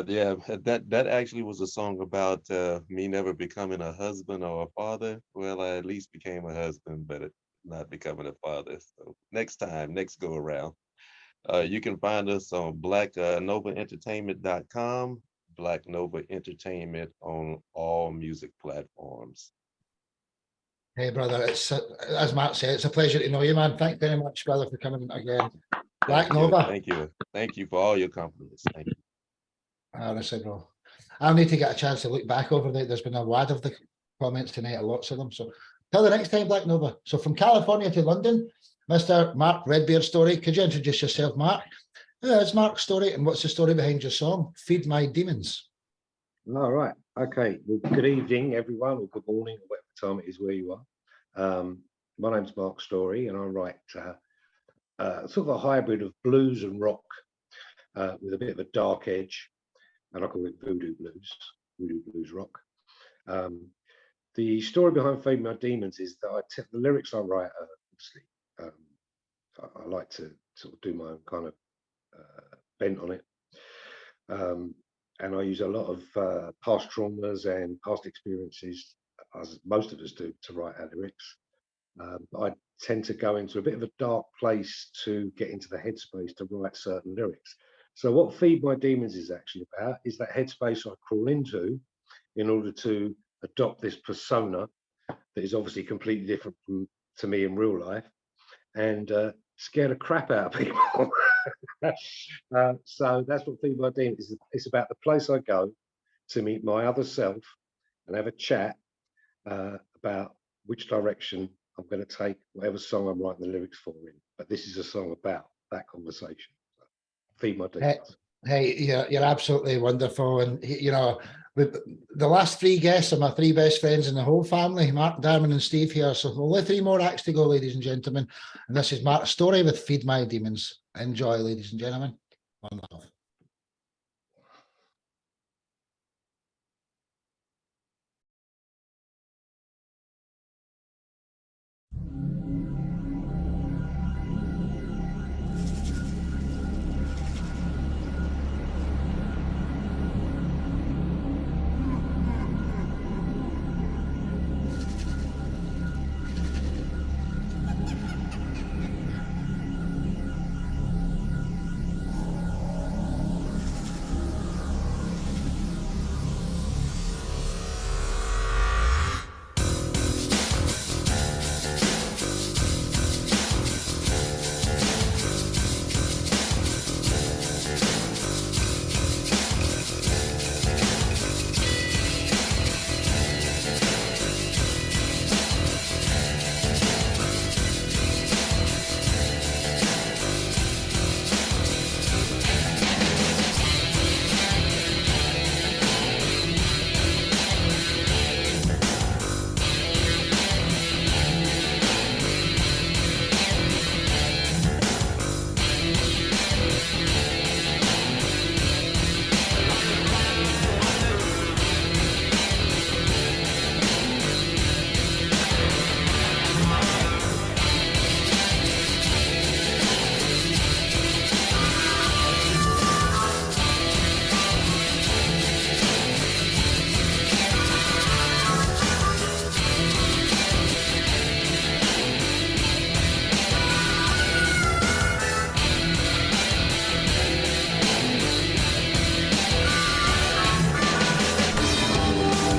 Yeah, that actually was a song about me never becoming a husband or a father. Well, I at least became a husband, but not becoming a father. So next time, next go around. You can find us on blacknovaentertainment.com, Black Nova Entertainment on all music platforms. Hey, brother, it's as Mark said, it's a pleasure to know you, man. Thank you very much, brother, for coming again. Black Nova. Thank you for all your compliments. Thank you. Honestly, bro, I'll need to get a chance to look back over that. There's been a wad of the comments tonight, lots of them. So till the next time, Black Nova. So from California to London, Mr. Mark Redbeard Story. Could you introduce yourself, Mark? It's Mark's story, and what's the story behind your song, Feed My Demons? All right. Okay. Well, good evening, everyone, or good morning, or whatever time it is where you are. My name's Mark Story, and I write sort of a hybrid of blues and rock with a bit of a dark edge, and I call it voodoo blues rock. The story behind Feed My Demons is that the lyrics I write are obviously, I like to sort of do my own kind of bent on it. And I use a lot of past traumas and past experiences, as most of us do, to write our lyrics. I tend to go into a bit of a dark place to get into the headspace to write certain lyrics. So what Feed My Demons is actually about is that headspace I crawl into in order to adopt this persona that is obviously completely different to me in real life, and scare the crap out of people. So that's what Feed My Demons is. It's about the place I go to meet my other self and have a chat about which direction I'm going to take whatever song I'm writing the lyrics for in. But this is a song about that conversation. So, Feed My Demons. Hey, you're absolutely wonderful. And, you know, the last three guests are my three best friends in the whole family, Mark, Darren and Steve here. So only three more acts to go, ladies and gentlemen. And this is Mark's story with Feed My Demons. Enjoy, ladies and gentlemen. One love.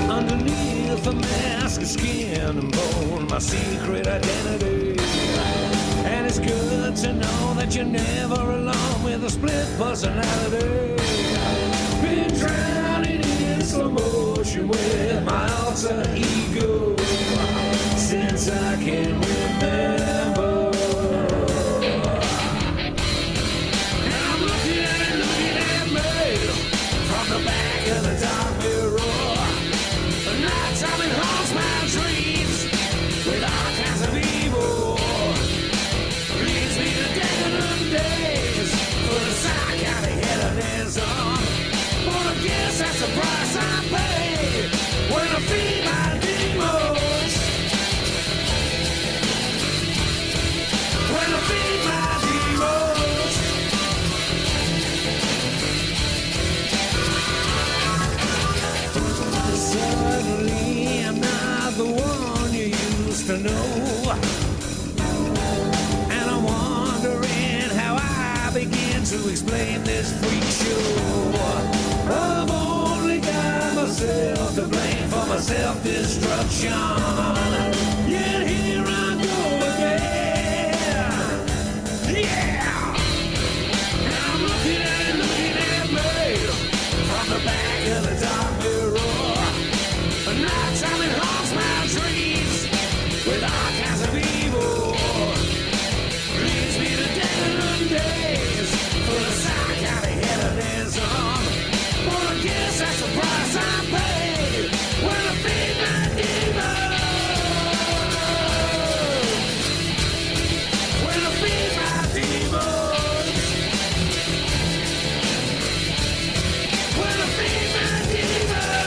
Underneath a mask of skin and bone, my secret identity. And it's good to know that you're never alone with a split personality. Been drowning in slow motion with my alter ego since I can remember. And I'm looking at me from the back of the dark mirror. Nighttime it haunts my dreams with all kinds of Suddenly I'm not the one you used to know. And I'm wondering how I begin to explain this freak show. I've only got myself to blame for my self-destruction. Yet here I go again. Yeah! And I'm looking at me from the back of the dark mirror. At night time it haunts my dreams with all kinds of evil. Leads me to decadent days full of psychotic hedonism. But I guess that's the price I pay when I feed my demons. When I feed my demons. When I feed my demons.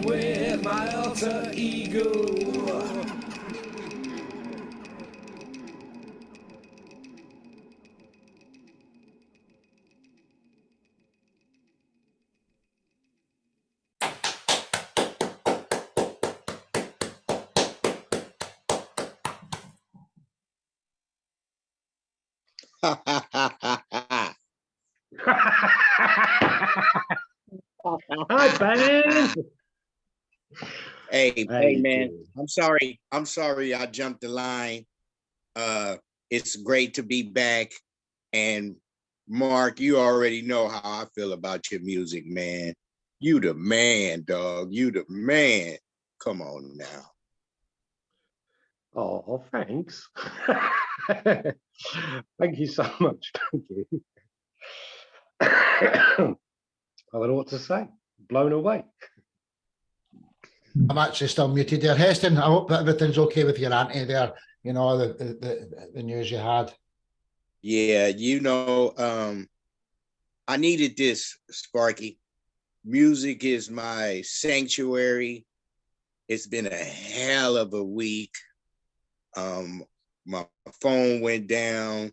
With my alter ego. Hi, Ben. Hey, Hey, man, dude. I'm sorry I jumped the line. It's great to be back. And Mark, you already know how I feel about your music, man. You the man, dog. You the man. Come on now. Oh, thanks. Thank you so much. Thank you. I don't know what to say. Blown away. I'm actually still muted there. Heston, I hope that everything's okay with your auntie there. You know, the news you had. Yeah, I needed this, Sparky. Music is my sanctuary. It's been a hell of a week. My phone went down.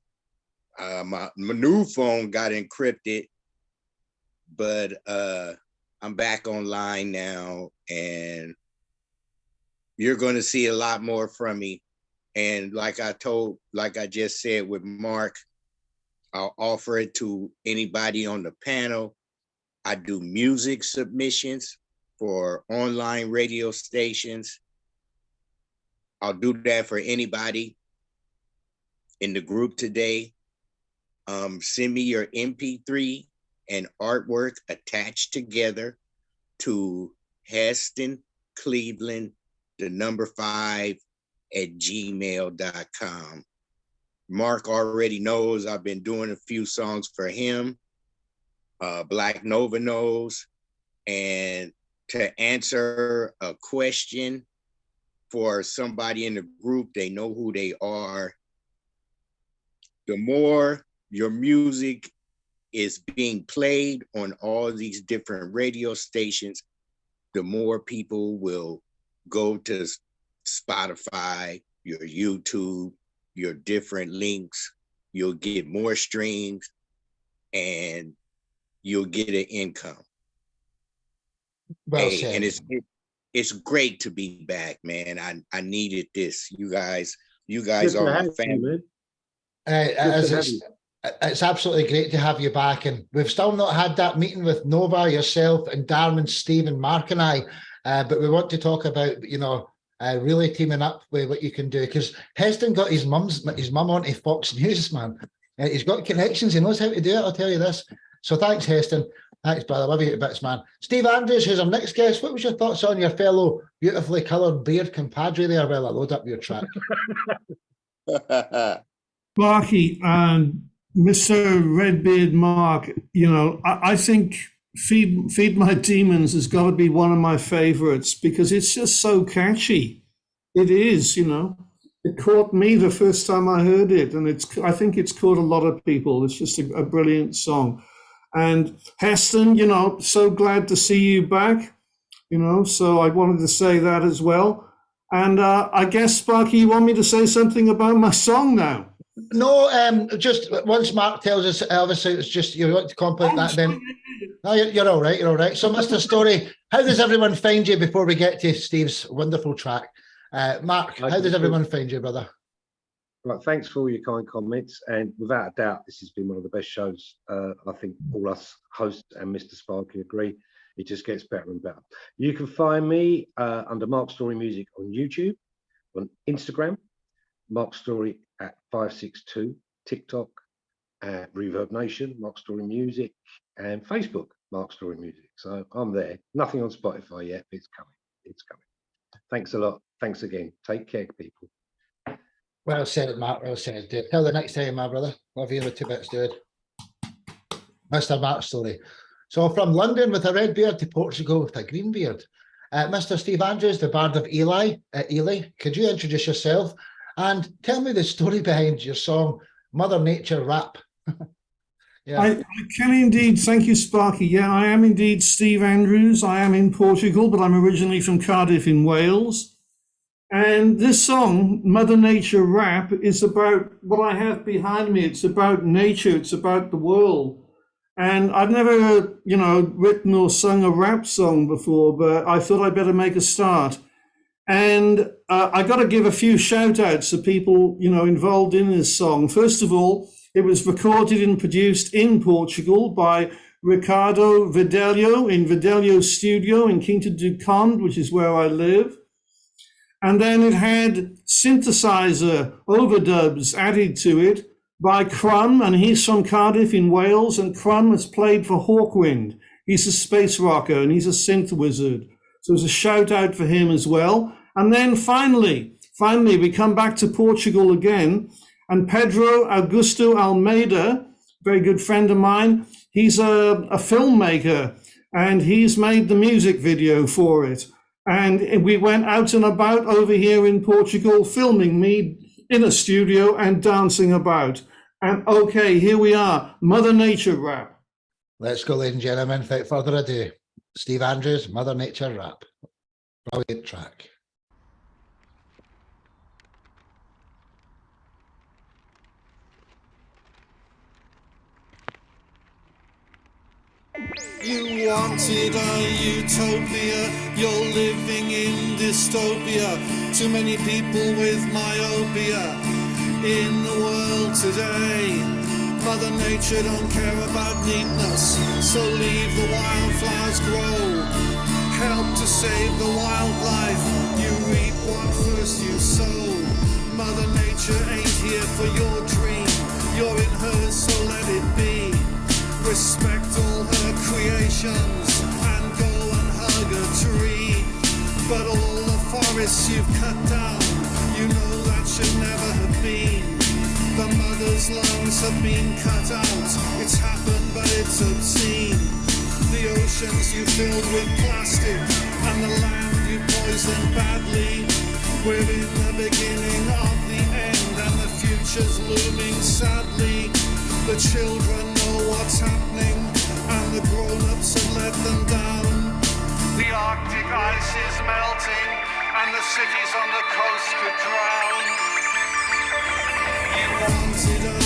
My new phone got encrypted, but I'm back online now, and you're going to see a lot more from me. And like I just said with Mark, I'll offer it to anybody on the panel. I do music submissions for online radio stations. I'll do that for anybody in the group today. Send me your MP3 and artwork attached together to Heston Cleveland, the number 5 at gmail.com. Mark already knows I've been doing a few songs for him. Black Nova knows. And to answer a question for somebody in the group, they know who they are. The more your music is being played on all these different radio stations, the more people will go to Spotify, your YouTube, your different links. You'll get more streams and you'll get an income. Well Hey, said. and it's great to be back, man. I needed this. You guys Good are to my have you, family. man. As Good to have you. it's absolutely great to have you back, and we've still not had that meeting with Nova, yourself, and Darwin, Steve, and Mark and I. But we want to talk about, really teaming up with what you can do, because Heston got his mum onto Fox News, man. He's got connections. He knows how to do it. I'll tell you this. So thanks, Heston. Thanks, brother. Love you to bits, man. Steve Andrews, who's our next guest. What was your thoughts on your fellow beautifully coloured beard compadre there? Well, I load up your track. Sparky and Mr. Redbeard Mark, I think Feed My Demons has got to be one of my favorites because it's just so catchy. It is, It caught me the first time I heard it, and I think it's caught a lot of people. It's just a brilliant song. And Heston, so glad to see you back, so I wanted to say that as well. And I guess, Sparky, you want me to say something about my song now? No, just once Mark tells us, obviously it's just you want to compliment that. Then no, you're all right. You're all right. So, Mr. Story, how does everyone find you before we get to Steve's wonderful track? Mark, how does everyone find you, brother? Right, thanks for all your kind comments, and without a doubt, this has been one of the best shows. I think all us hosts and Mr. Sparky agree. It just gets better and better. You can find me under Mark Story Music on YouTube, on Instagram, Mark Story at 562, TikTok at Reverb Nation, Mark Story Music, and Facebook, Mark Story Music. So I'm there. Nothing on Spotify yet, but it's coming. It's coming. Thanks a lot. Thanks again. Take care, people. Well said, Mark. Well said, dude. Till the next time, my brother. Love you with 2 bits, dude. Mr. Mark Story. So from London with a red beard to Portugal with a green beard. Mr. Steve Andrews, the Bard of Ely. Ely, could you introduce yourself and tell me the story behind your song, Mother Nature Rap? Yeah. I can indeed. Thank you, Sparky. Yeah, I am indeed Steve Andrews. I am in Portugal, but I'm originally from Cardiff in Wales. And this song, Mother Nature Rap, is about what I have behind me. It's about nature. It's about the world. And I've never, written or sung a rap song before, but I thought I'd better make a start. And I got to give a few shout outs to people, involved in this song. First of all, it was recorded and produced in Portugal by Ricardo Videlho in Videlho's studio in Quinta do Conde, which is where I live. And then it had synthesizer overdubs added to it by Crumb, and he's from Cardiff in Wales, and Crumb has played for Hawkwind. He's a space rocker and he's a synth wizard. So there's a shout out for him as well. And then finally, we come back to Portugal again, and Pedro Augusto Almeida, very good friend of mine, he's a filmmaker, and he's made the music video for it. And we went out and about over here in Portugal, filming me in a studio and dancing about. And okay, here we are, Mother Nature Rap. Let's go, ladies and gentlemen. Without further ado, Steve Andrews, Mother Nature Rap. Brilliant track. You wanted a utopia, you're living in dystopia. Too many people with myopia in the world today. Mother Nature don't care about neatness, so leave the wildflowers grow. Help to save the wildlife, you reap what first you sow. Mother Nature ain't here for your dream, you're in hers, so let it be. Respect all her creations and go and hug a tree. But all the forests you've cut down, you know that should never have been. The mother's lungs have been cut out. It's happened, but it's obscene. The oceans you filled with plastic, and the land you poisoned badly. We're in the beginning of the end, and the future's looming sadly. The children know what's happening, and the grown-ups have let them down. The Arctic ice is melting, and the cities on the coast could drown. You wanted a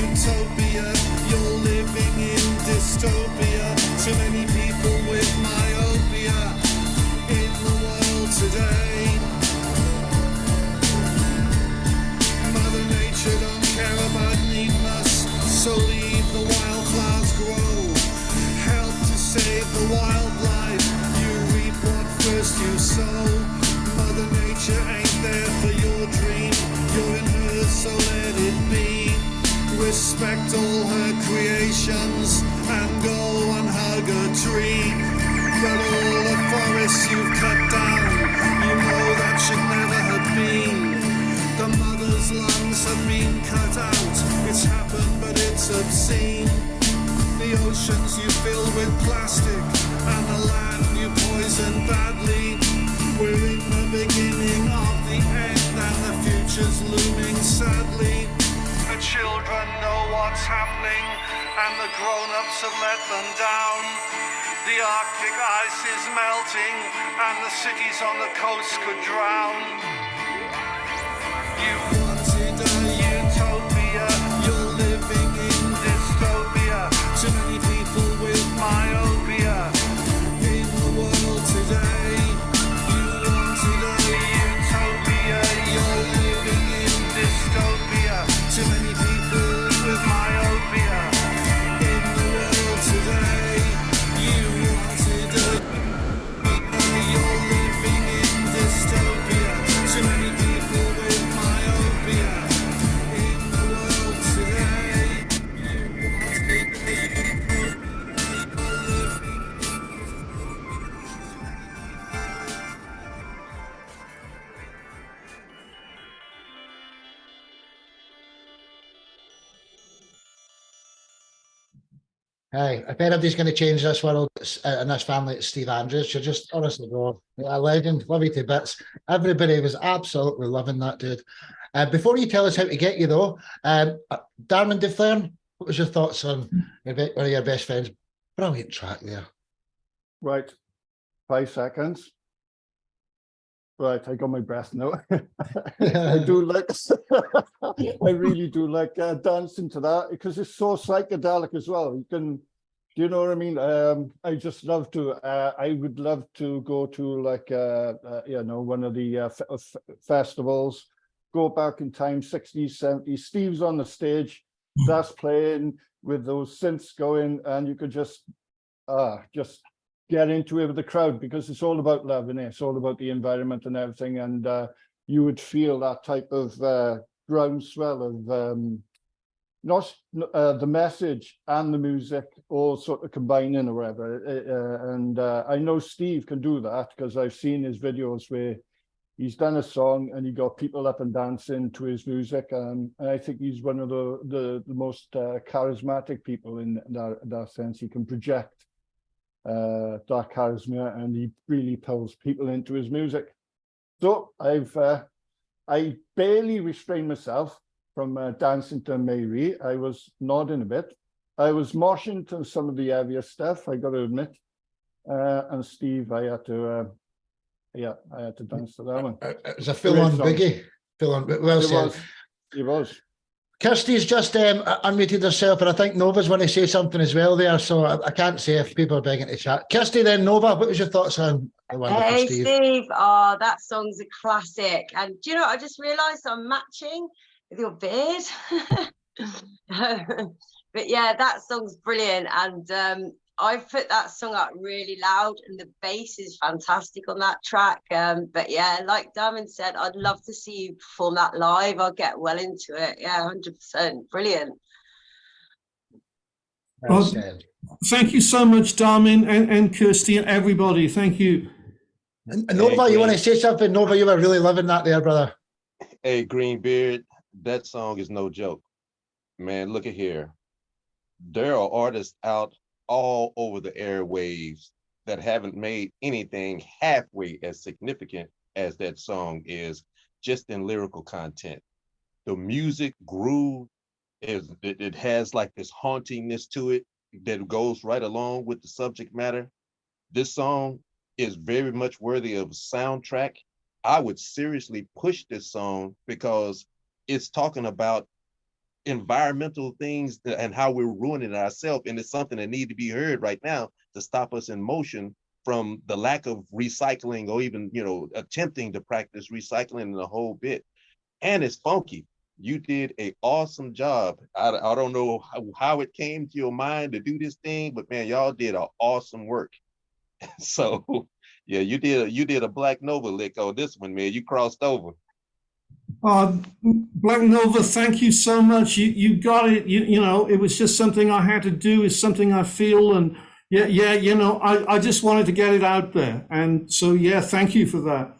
utopia, you're living in dystopia. Too many people with myopia in the world today. Mother Nature don't care about neatness, so leave the wildflowers grow. Help to save the wildlife, you reap what first you sow. Mother Nature ain't there for your dream, you're in hers, so let it be. Respect all her creations and go and hug a tree. But all the forests you've cut down, you know that should never have been. The mother's lungs have been cut out. It's happened, but it's obscene. The oceans you fill with plastic, and the land you poison badly. We're in the beginning of the end, and the future's looming sadly. The children know what's happening, and the grown-ups have let them down. The Arctic ice is melting, and the cities on the coast could drown. You wanted a utopia, you're living in dystopia. Too many people with myopia in the world today. You wanted a utopia, you're living in dystopia. Too many people with myopia in the world today. You wanted a you're living in dystopia. Too many people with myopia in the world today. You wanted Hey, if anybody's going to change this world and this family, it's Steve Andrews. You're just honestly, bro, a legend. Love you to bits. Everybody was absolutely loving that dude. Before you tell us how to get you, though, Darren DeFlern, what was your thoughts on one of your best friends? Brilliant track there. Right, 5 seconds. Right, I got my breath now. I do like, I really do like dancing to that because it's so psychedelic as well. You can, do you know what I mean? I just love to. I would love to go to like you know, one of the festivals. Go back in time, 60s, 70s. Steve's on the stage, that's playing with those synths going, and you could just get into it with the crowd because it's all about love, and it's all about the environment and everything. And you would feel that type of groundswell of not the message and the music all sort of combining or whatever. And I know Steve can do that because I've seen his videos where he's done a song and he got people up and dancing to his music. And I think he's one of the most charismatic people in that sense. He can project that charisma, and he really pulls people into his music. So I barely restrained myself from dancing to Mary. I was nodding a bit. I was moshing to some of the heavier stuff, I got to admit. And Steve, I had to dance to that one. It was a full-on biggie. Full-on, well said. It was. Kirsty's just unmuted herself, and I think Nova's want to say something as well there, so I can't say if people are begging to chat. Kirsty, then Nova, what was your thoughts on the wonderful Hey, Steve? Steve. Oh, that song's a classic. And do you know, I just realised I'm matching with your beard. But yeah, that song's brilliant. And I've put that song up really loud, and the bass is fantastic on that track. But yeah, like Damon said, I'd love to see you perform that live. I'll get well into it. Yeah, 100%. Brilliant. Well, thank you so much, Darmin and Kirsty and everybody. Thank you. And Nova, you want to say something? Nova, you were really loving that there, brother. Hey, Greenbeard, that song is no joke. man, look at here. There are artists out all over the airwaves that haven't made anything halfway as significant as that song is, just in lyrical content. The music groove it has like this hauntingness to it that goes right along with the subject matter. This song is very much worthy of a soundtrack. I would seriously push this song because it's talking about environmental things and how we're ruining ourselves, and it's something that needs to be heard right now to stop us in motion from the lack of recycling, or even, you know, attempting to practice recycling the whole bit. And it's funky. You did an awesome job. I don't know how it came to your mind to do this thing, but man, y'all did an awesome work. So yeah, you did a Black Nova lick on this one, man. You crossed over. Black Nova, thank you so much. You got it. You know, it was just something I had to do. It's something I feel, and yeah, you know, I just wanted to get it out there. And so, yeah, thank you for that.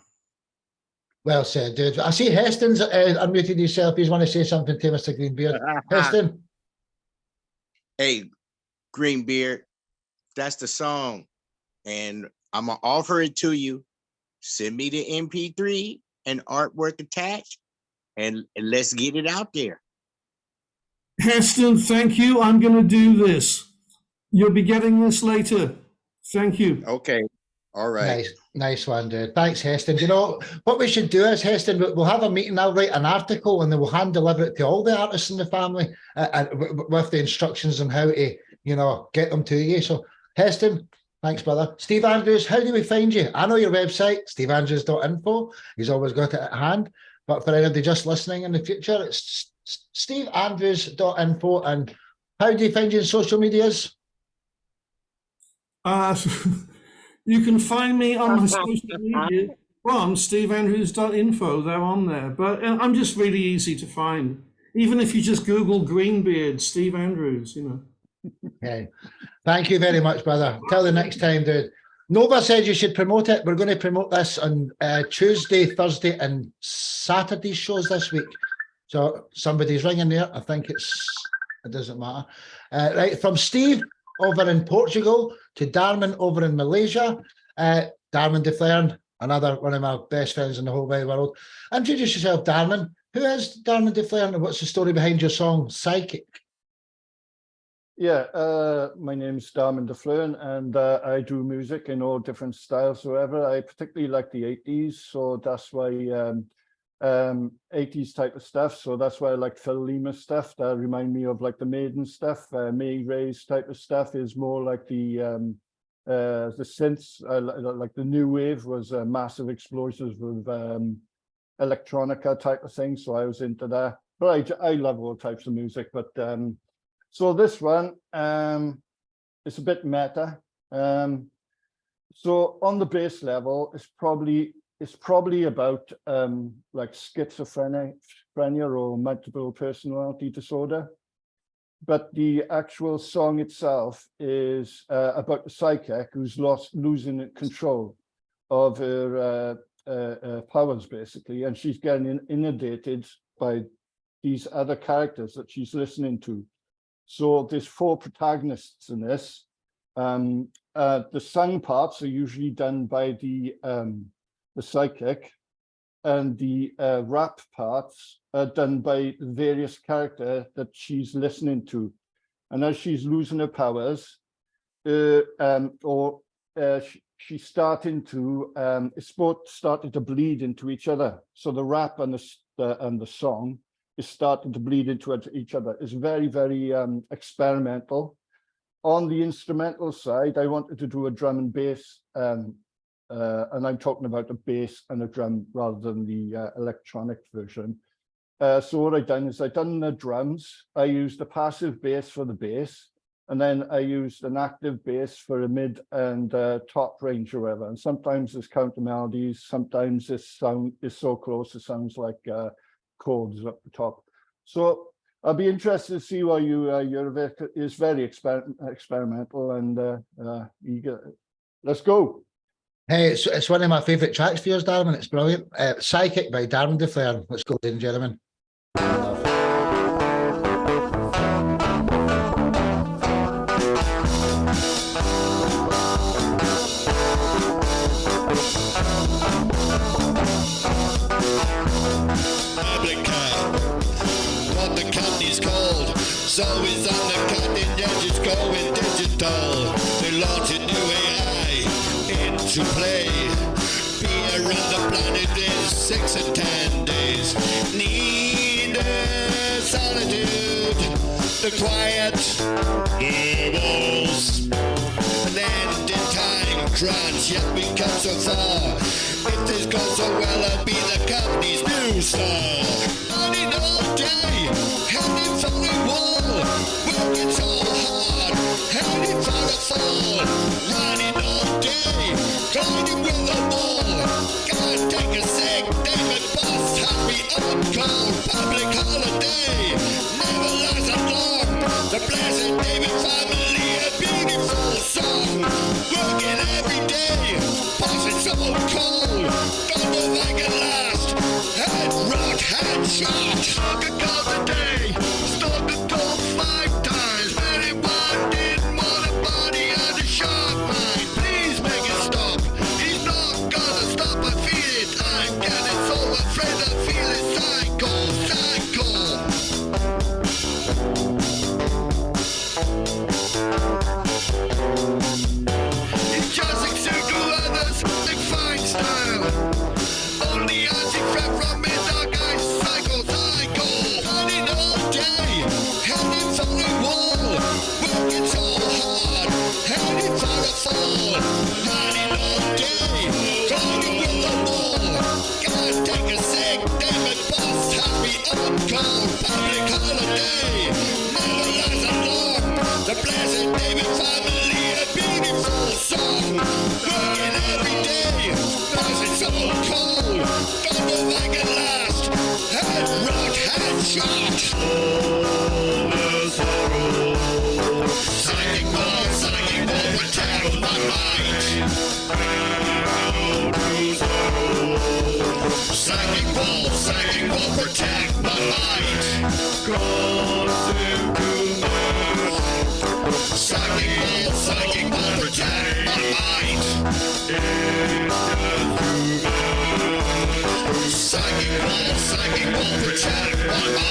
Well said, dude. I see Heston's unmuted himself. He's want to say something to Mr. Greenbeard. Heston. Hey, Greenbeard, that's the song. And I'm going to offer it to you. Send me the MP3 and artwork attached, and let's get it out there. Heston, thank you. I'm going to do this. You'll be getting this later. Thank you. Okay. All right. Nice one, dude. Thanks, Heston. You know, what we should do is, Heston, we'll have a meeting. I'll write an article and then we'll hand deliver it to all the artists in the family and with the instructions on how to, you know, get them to you. So, Heston, thanks, brother. Steve Andrews, how do we find you? I know your website, steveandrews.info. He's always got it at hand. But for anybody just listening in the future, it's steveandrews.info. And how do you find you in social medias? You can find me on my social media from steveandrews.info. They're on there. But I'm just really easy to find. Even if you just Google Greenbeard, Steve Andrews, you know. Okay. Thank you very much, brother. Till the next time, dude. Nova said you should promote it. We're going to promote this on Tuesday, Thursday, and Saturday shows this week. So somebody's ringing there. I think it doesn't matter. Right, from Steve over in Portugal to Darman over in Malaysia. Darman DeFlern, another one of my best friends in the whole wide world. Introduce yourself, Darman. Who is Darman DeFlern, and what's the story behind your song, Psychic? Yeah, my name's Darman DeFlern, and I do music in all different styles. However, I particularly like the 80s, so that's why 80s type of stuff. So that's why I like Phil Lima stuff that remind me of like the Maiden stuff. May Ray's type of stuff is more like the synths. Like the new wave was massive explosives with electronica type of thing. So I was into that. But I love all types of music. But so this one, it's a bit meta. So on the base level, it's probably about like schizophrenia or multiple personality disorder. But the actual song itself is about the psychic who's losing control of her powers, basically, and she's getting inundated by these other characters that she's listening to. So there's 4 protagonists in this. The sung parts are usually done by the psychic, and the rap parts are done by various characters that she's listening to. And as she's losing her powers, she's starting to, it's both starting to bleed into each other. So the rap and the song is starting to bleed into each other. It's very, very experimental. On the instrumental side, I wanted to do a drum and bass, and I'm talking about a bass and a drum rather than the electronic version. So what I've done is I've done the drums. I used a passive bass for the bass, and then I used an active bass for a mid and top range or whatever. And sometimes it's counter melodies, sometimes this sound is so close it sounds like chords up the top. So I'll be interested to see why your is very experimental and eager. Let's go. Hey, it's one of my favourite tracks for yours, Darman. It's brilliant. Psychic by Darman DeFlern. Let's go, ladies and gentlemen. install the launching new AI into play. Be around the planet in 6 and 10 days. Need solitude, the quiet walls. An end in time crunch, yet we come so far. If this goes so well, I'll be the company's new star. Running all day, heading for the wall. Working so hard, heading for the fall. Running all day, grinding with the ball. Gotta take a sick day, but boss has me on call. Public holiday, never lasts long. The blessed David family, a beautiful song. Working every day, boss is so cold. Don't know if I can last. Head rock, head shot. Stuck a goal today, stuck a goal 5 times. Anyone didn't want a body and a sharp mind. Please make it stop. He's not gonna stop. I feel it. I'm getting so afraid. I feel it. Psycho, psycho. It's just exude to others like fine style. Only as he fed from his dark eyes, psycho, psycho. Running all day, heading for the wall. Working so hard, heading for the fall. Running all day, grinding with the wall. Gotta take a sick day, but boss has me on call. Public holiday, never lasts long. The blessed David family, a beautiful song. Working every day, boss is so cold. Don't know if I can last. Head rock, head shot. All the sorrow. Psychic ball, protect my mind. How to sorrow. Psychic ball, protect my mind. Crossing to Psychic ball, protect my mind. Psychic ball, protect my mind.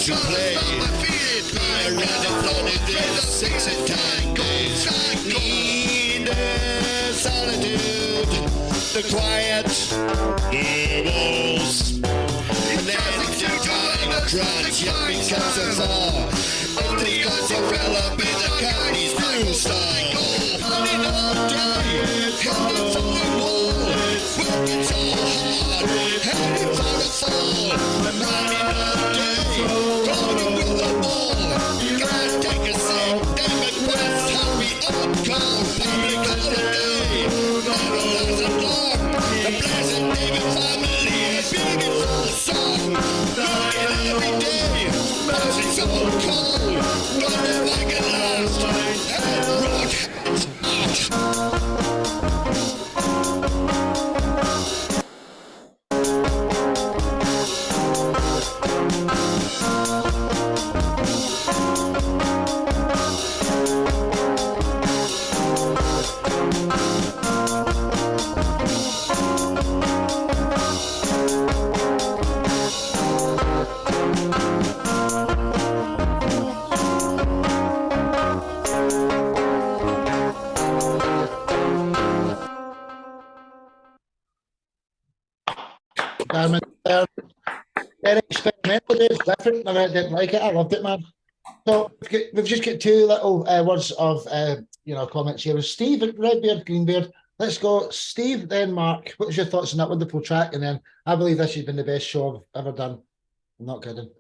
To play, I read it on it 6 and 10 days. Need solitude, the quiet walls. And then time crunch, yet we come so far. If this goes so well, I'll be the company's new star. Running all day, heading for the wall. Working so hard, heading for the fall. I'm running all day. Running with the ball. Gotta take a sick day, but West has me on call. Public holiday, never lasts long. The blessed David family, a beautiful song. Working every day, boss is so cold. Don't know if I can last. Head rock, head hot. Very experimental, Dave. Different. I didn't like it. I loved it, man. So we've just got 2 little words of comments here. Steve, Redbeard, Greenbeard. Let's go, Steve, then Mark. What was your thoughts on that wonderful track? And then I believe this has been the best show I've ever done. I'm not kidding.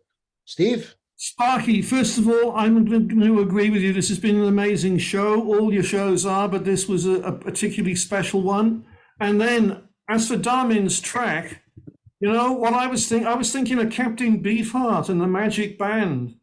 Steve? Sparky, first of all, I'm going to agree with you. This has been an amazing show. All your shows are, but this was a particularly special one. And then as for Darmin's track, you know what I was thinking of Captain Beefheart and the Magic Band.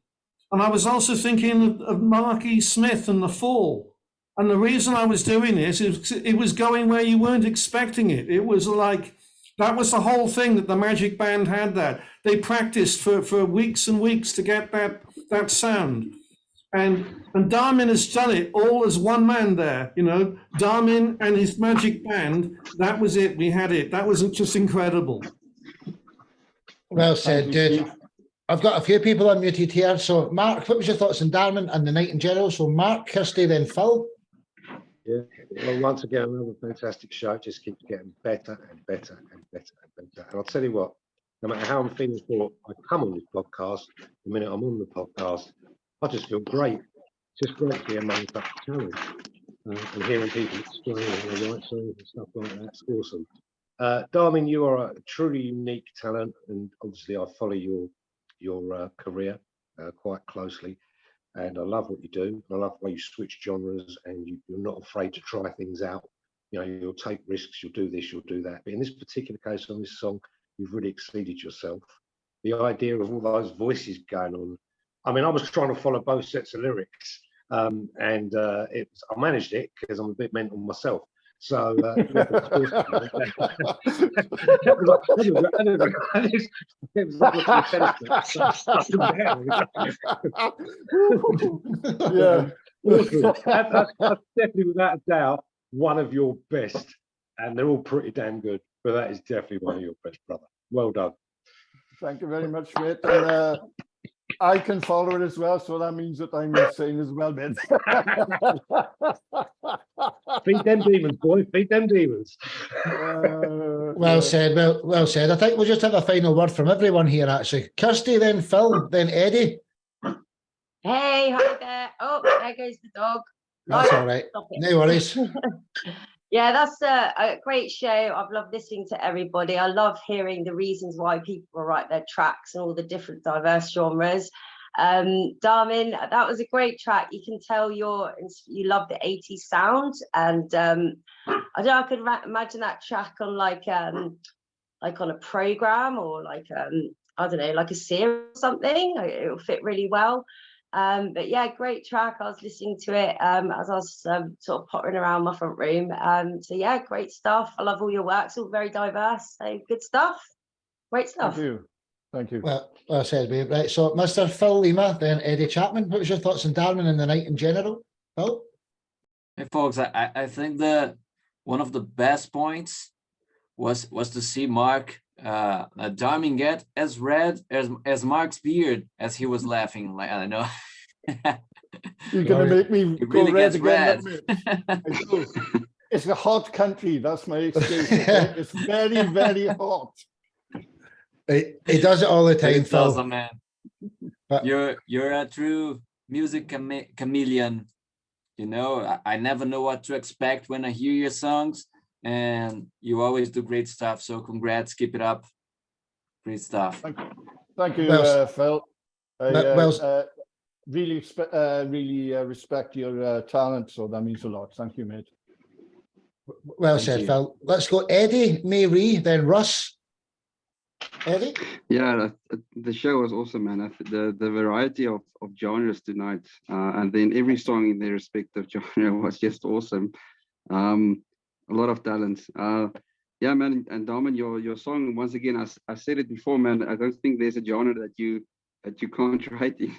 And I was also thinking of Mark E. Smith and The Fall. And the reason I was doing this is it was going where you weren't expecting it. It was like, that was the whole thing that the Magic Band had that. They practiced for weeks and weeks to get that sound. And Darmin has done it all as one man there, you know, Darmin and his Magic Band. That was it. We had it. That was just incredible. Well said, dude. I've got a few people unmuted here. So, Mark, what was your thoughts on Darmin and the night in general? So, Mark, Kirsty, then Phil. Yeah, well, once again, another fantastic show. It just keeps getting better and better and better and better. And I'll tell you what, no matter how I'm feeling before I come on this podcast, the minute I'm on the podcast, I just feel great. It's just great to be among such talent and hearing people explain the right songs and stuff like that. It's awesome. Darmin, you are a truly unique talent, and obviously I follow your career quite closely, and I love what you do. I love the way you switch genres, and you're not afraid to try things out. You know, you'll take risks, you'll do this, you'll do that. But in this particular case, on this song, you've really exceeded yourself. The idea of all those voices going on. I mean, I was trying to follow both sets of lyrics, and I managed it because I'm a bit mental myself. So yeah, that's definitely without a doubt one of your best, and they're all pretty damn good. But that is definitely one of your best, brother. Well done. Thank you very much, mate. And, I can follow it as well, so that means that I'm insane as well, man. Feed them demons, boy. Feed them demons. Well said. Well said. I think we'll just have a final word from everyone here, actually. Kirsty, then Phil, then Eddie. Hey, hi there. Oh, there goes the dog. That's all right. No worries. Yeah, that's a great show. I've loved listening to everybody. I love hearing the reasons why people write their tracks and all the different diverse genres. Darmin, that was a great track. You can tell you love the 80s sound, and I don't know, I could imagine that track on like on a program or like I don't know, like a series or something. It will fit really well. But yeah, great track. I was listening to it as I was sort of pottering around my front room. So yeah, great stuff. I love all your work. It's all very diverse. So good stuff. Great stuff. Thank you. Thank you. Well said, babe. Right. So, Mr. Phil Lima, then Eddie Chapman. What was your thoughts on Darmin and the night in general? Phil? Hey, folks, I think that one of the best points was to see Mark Darmin get as red as Mark's beard as he was laughing. Like, I don't know. You're gonna make me It go really red gets again. It's a hot country. That's my excuse. Okay? It's very, very hot. He does it all the time, Phil. Awesome, man. You're a true music chameleon. You know, I never know what to expect when I hear your songs, and you always do great stuff. So congrats, keep it up. Great stuff. Thank you, Phil. Really respect your talent, so that means a lot. Thank you, mate. Well said, Phil. Let's go Eddie, Marie, then Russ. Eddie? Yeah, the show was awesome, man. The variety of genres tonight, and then every song in their respective genre was just awesome. A lot of talent. Yeah, man. And Darmin, your song, once again, I said it before, man. I don't think there's a genre that you can't write in.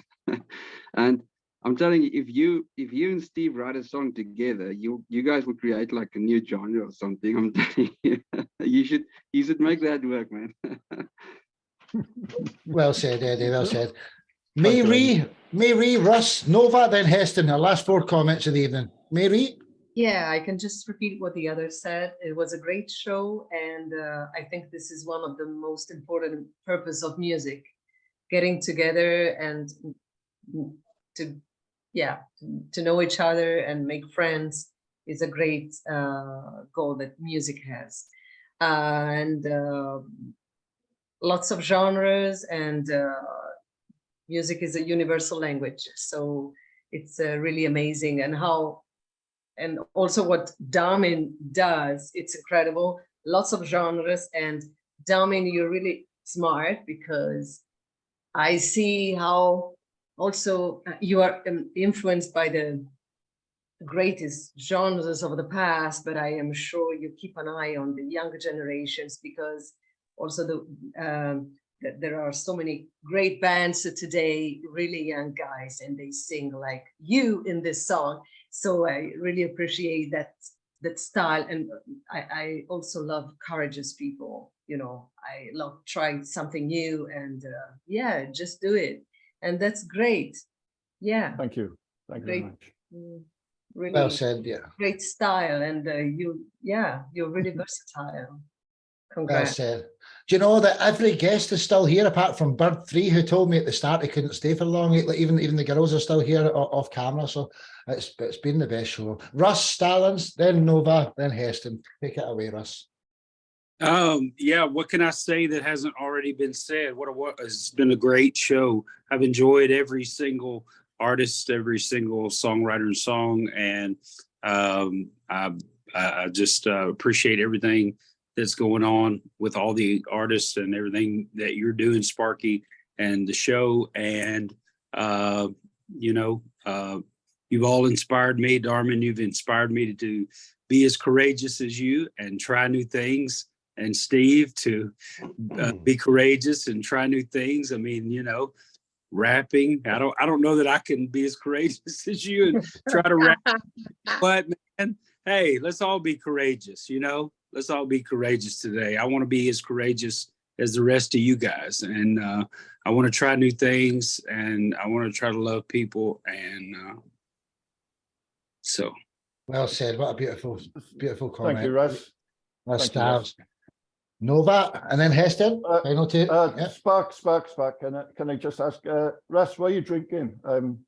And I'm telling you, if you and Steve write a song together, you guys would create like a new genre or something. I'm telling you, you should make that work, man. Well said, Eddie. Well said. Marie, Russ, Nova, then Heston. Our last 4 comments of the evening. Marie. Yeah, I can just repeat what the others said. It was a great show, and I think this is one of the most important purpose of music, getting together and to know each other and make friends is a great goal that music has. And lots of genres, and music is a universal language. So it's really amazing, and how and also what Damin does, it's incredible. Lots of genres, and Damin, you're really smart because I see how also you are influenced by the greatest genres of the past, but I am sure you keep an eye on the younger generations because also there are so many great bands today, really young guys, and they sing like you in this song. So I really appreciate that style, and I also love courageous people. You know, I love trying something new, and yeah, just do it, and that's great. Yeah. Thank you. Thank you very Great. much. Really Well said, yeah. great style, and you're really versatile. Well Congrats. said. Do you know that every guest is still here apart from Bird 3, who told me at the start he couldn't stay for long. Even the girls are still here off camera, so it's been the best show. Russ Stallings, then Nova, then Heston. Take it away, Russ. Yeah, what can I say that hasn't already been said? It's been a great show. I've enjoyed every single artist, every single songwriter and song, and I just appreciate everything that's going on with all the artists and everything that you're doing, Sparky, and the show. And you've all inspired me, Darman. You've inspired me to be as courageous as you and try new things. And Steve, to be courageous and try new things. I mean, rapping. I don't know that I can be as courageous as you and try to rap. But man, hey, let's all be courageous. Let's all be courageous today. I want to be as courageous as the rest of you guys, and I want to try new things, and I want to try to love people, and so. Well said. What a beautiful comment. Thank you, Russ. Russ Thank you, Russ. Stars. Nova, and then Heston. Final two. Yeah. Spark. Can I just ask, Russ, what are you drinking?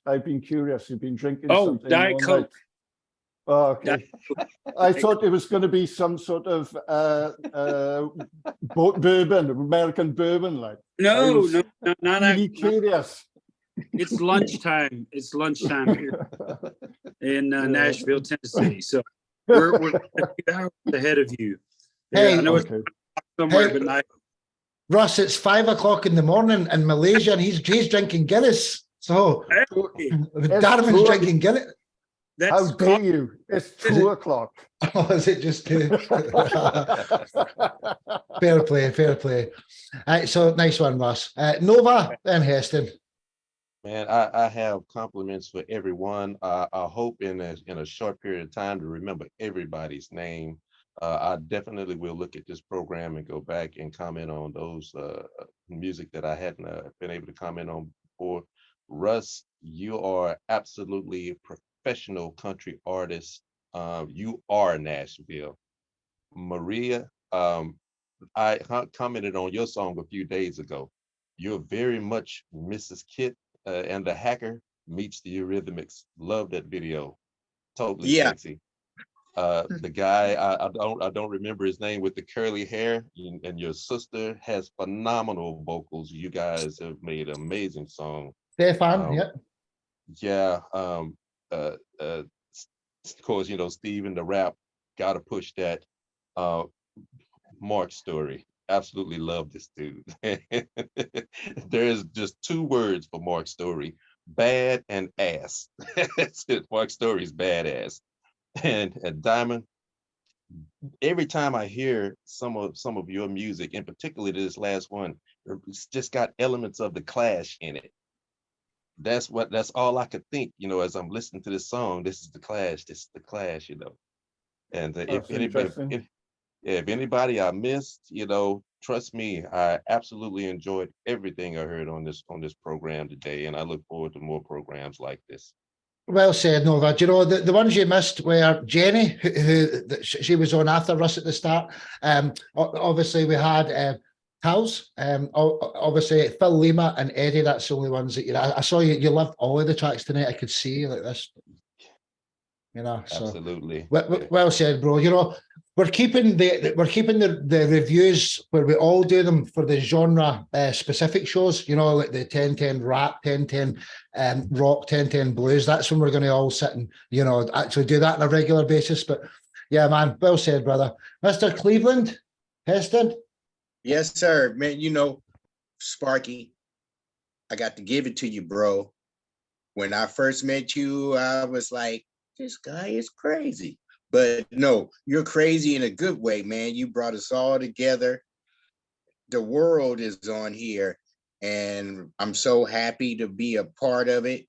I've been curious. You've been drinking something. Diet all Coke. night. Oh, okay. I thought it was going to be some sort of bourbon, American bourbon, like. No, not really curious. It's lunchtime. It's lunchtime here in Nashville, Tennessee. So we're a few hours ahead of you. Hey, I know it's somewhere, but not. Russ, it's 5 o'clock in the morning in Malaysia, and he's drinking Guinness. So Darwin's drinking Guinness. How dare you? It's 2 o'clock. Oh, is it just 2? Fair play. So nice one, Russ. Nova, then Heston. Man, I have compliments for everyone. I hope in a short period of time to remember everybody's name. I definitely will look at this program and go back and comment on those music that I hadn't been able to comment on before. Russ, you are absolutely a professional country artist. You are Nashville. Maria, I commented on your song a few days ago. You're very much Mrs. Kit and the Hacker meets the Eurythmics. Love that video. Totally sexy. The guy, I don't remember his name, with the curly hair, and your sister has phenomenal vocals. You guys have made an amazing song. Stefan, yeah. Of course, Steve in the rap, gotta push that. Mark Story, absolutely love this dude. There's just 2 words for Mark Story: bad and ass. That's it. Mark Story's badass. And Diamond, every time I hear some of your music, and particularly this last one, it's just got elements of the Clash in it. That's all I could think, as I'm listening to this song. This is the Clash. And if anybody I missed, trust me, I absolutely enjoyed everything I heard on this program today, and I look forward to more programs like this. Well said, Nova. Do you know the ones you missed were Jenny, who she was on after us at the start. Obviously we had House, obviously Phil Lima and Eddie. That's the only ones that I saw you loved all of the tracks tonight. I could see like this. So absolutely. well said, bro. we're keeping the reviews where we all do them for the genre specific shows, you know, like the 1010 rap, 1010 rock, 1010 blues. That's when we're going to all sit and, you know, actually do that on a regular basis. But yeah, man, well said, brother. Mr. Cleveland, Heston. Yes, sir, man. You know, Sparky, I got to give it to you, bro. When I first met you, I was like, this guy is crazy. But no, you're crazy in a good way, man. You brought us all together. The world is on here, and I'm so happy to be a part of it.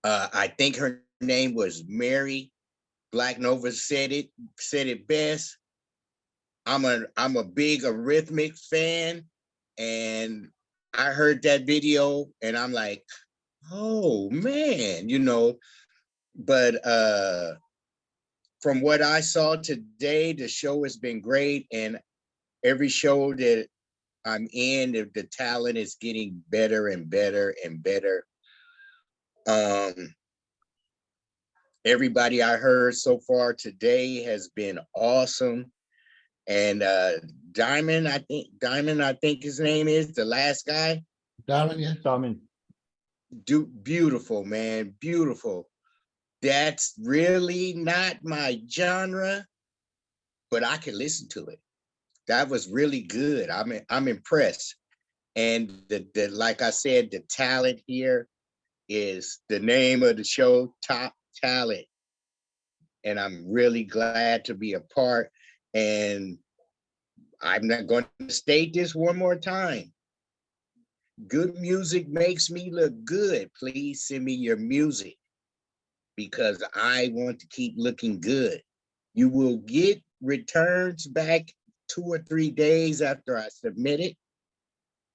I think her name was Mary. Black Nova said it best. I'm a big Eurythmics fan, and I heard that video, and I'm like, oh man, you know. But from what I saw today, the show has been great, and every show that I'm in, the talent is getting better and better and better. Everybody I heard so far today has been awesome. And Diamond, I think his name is, the last guy. Diamond, yeah. Diamond. Beautiful, man, beautiful. That's really not my genre, but I can listen to it. That was really good. I'm impressed. And the like I said, the talent here is the name of the show, Top Talent. And I'm really glad to be a part. And I'm not going to state this one more time. Good music makes me look good. Please send me your music, because I want to keep looking good. You will get returns back 2 or 3 days after I submit it.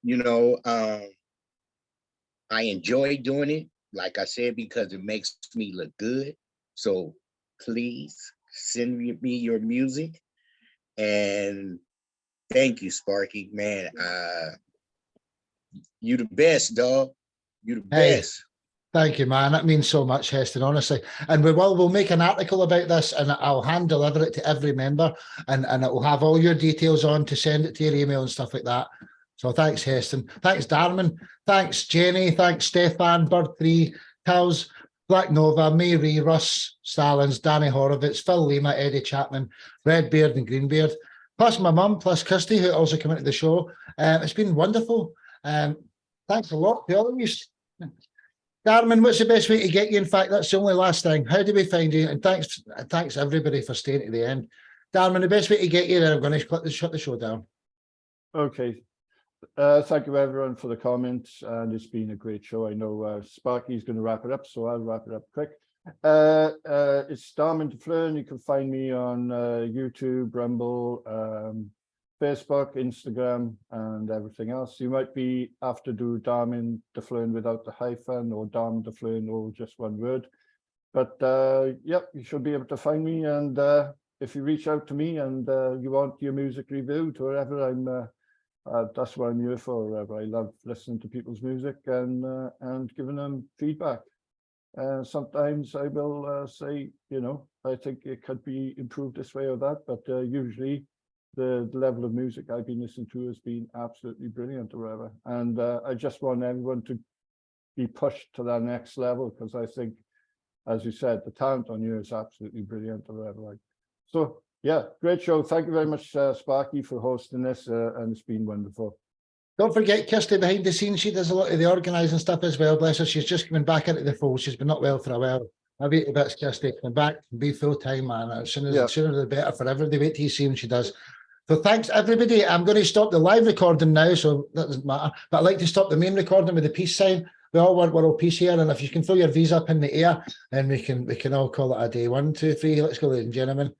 You know, I enjoy doing it, like I said, because it makes me look good. So please send me your music. And thank you, Sparky, man. You the best, dog. You the best. Thank you, man. That means so much, Heston, honestly. And we'll make an article about this, and I'll hand deliver it to every member, and it will have all your details on to send it to your email and stuff like that. So thanks, Heston. Thanks, Darman. Thanks, Jenny. Thanks, Stefan, Bird3, Towels, Black Nova, Mary, Russ, Stallins, Danny Horowitz, Phil Lima, Eddie Chapman, Redbeard and Greenbeard, plus my mum, plus Kirsty, who also came into the show. It's been wonderful. Thanks a lot to all of you. Darman, what's the best way to get you? In fact, that's the only last thing. How do we find you? And thanks everybody for staying to the end. Darman, the best way to get you, then I'm going to shut the show down. Okay. Thank you everyone for the comments, and it's been a great show. I know Sparky's going to wrap it up, so I'll wrap it up quick. It's Darman DeFleur. You can find me on YouTube, Rumble, Facebook, Instagram, and everything else. You might be after do Darman DeFleur without the hyphen, or Darman DeFleur, or just one word. But yep, you should be able to find me. And if you reach out to me and you want your music reviewed or whatever, that's what I'm here for. I love listening to people's music and giving them feedback. Sometimes I will say, you know, I think it could be improved this way or that, but usually the level of music I've been listening to has been absolutely brilliant or whatever. And I just want everyone to be pushed to that next level, because I think, as you said, the talent on you is absolutely brilliant or whatever. Like, so yeah, great show. Thank you very much, Sparky, for hosting this, and it's been wonderful. Don't forget Kirsty behind the scenes. She does a lot of the organising stuff as well. Bless her. She's just coming back into the fold. She's been not well for a while. I'll be a bit, Kirsty, coming back and be full time, man. As soon as sooner the better for everybody. Wait till you see when she does. So thanks everybody. I'm going to stop the live recording now, so that doesn't matter. But I'd like to stop the main recording with the peace sign. We all want world peace here, and if you can throw your V's up in the air, then we can all call it a day. 1, 2, 3. Let's go, ladies and gentlemen.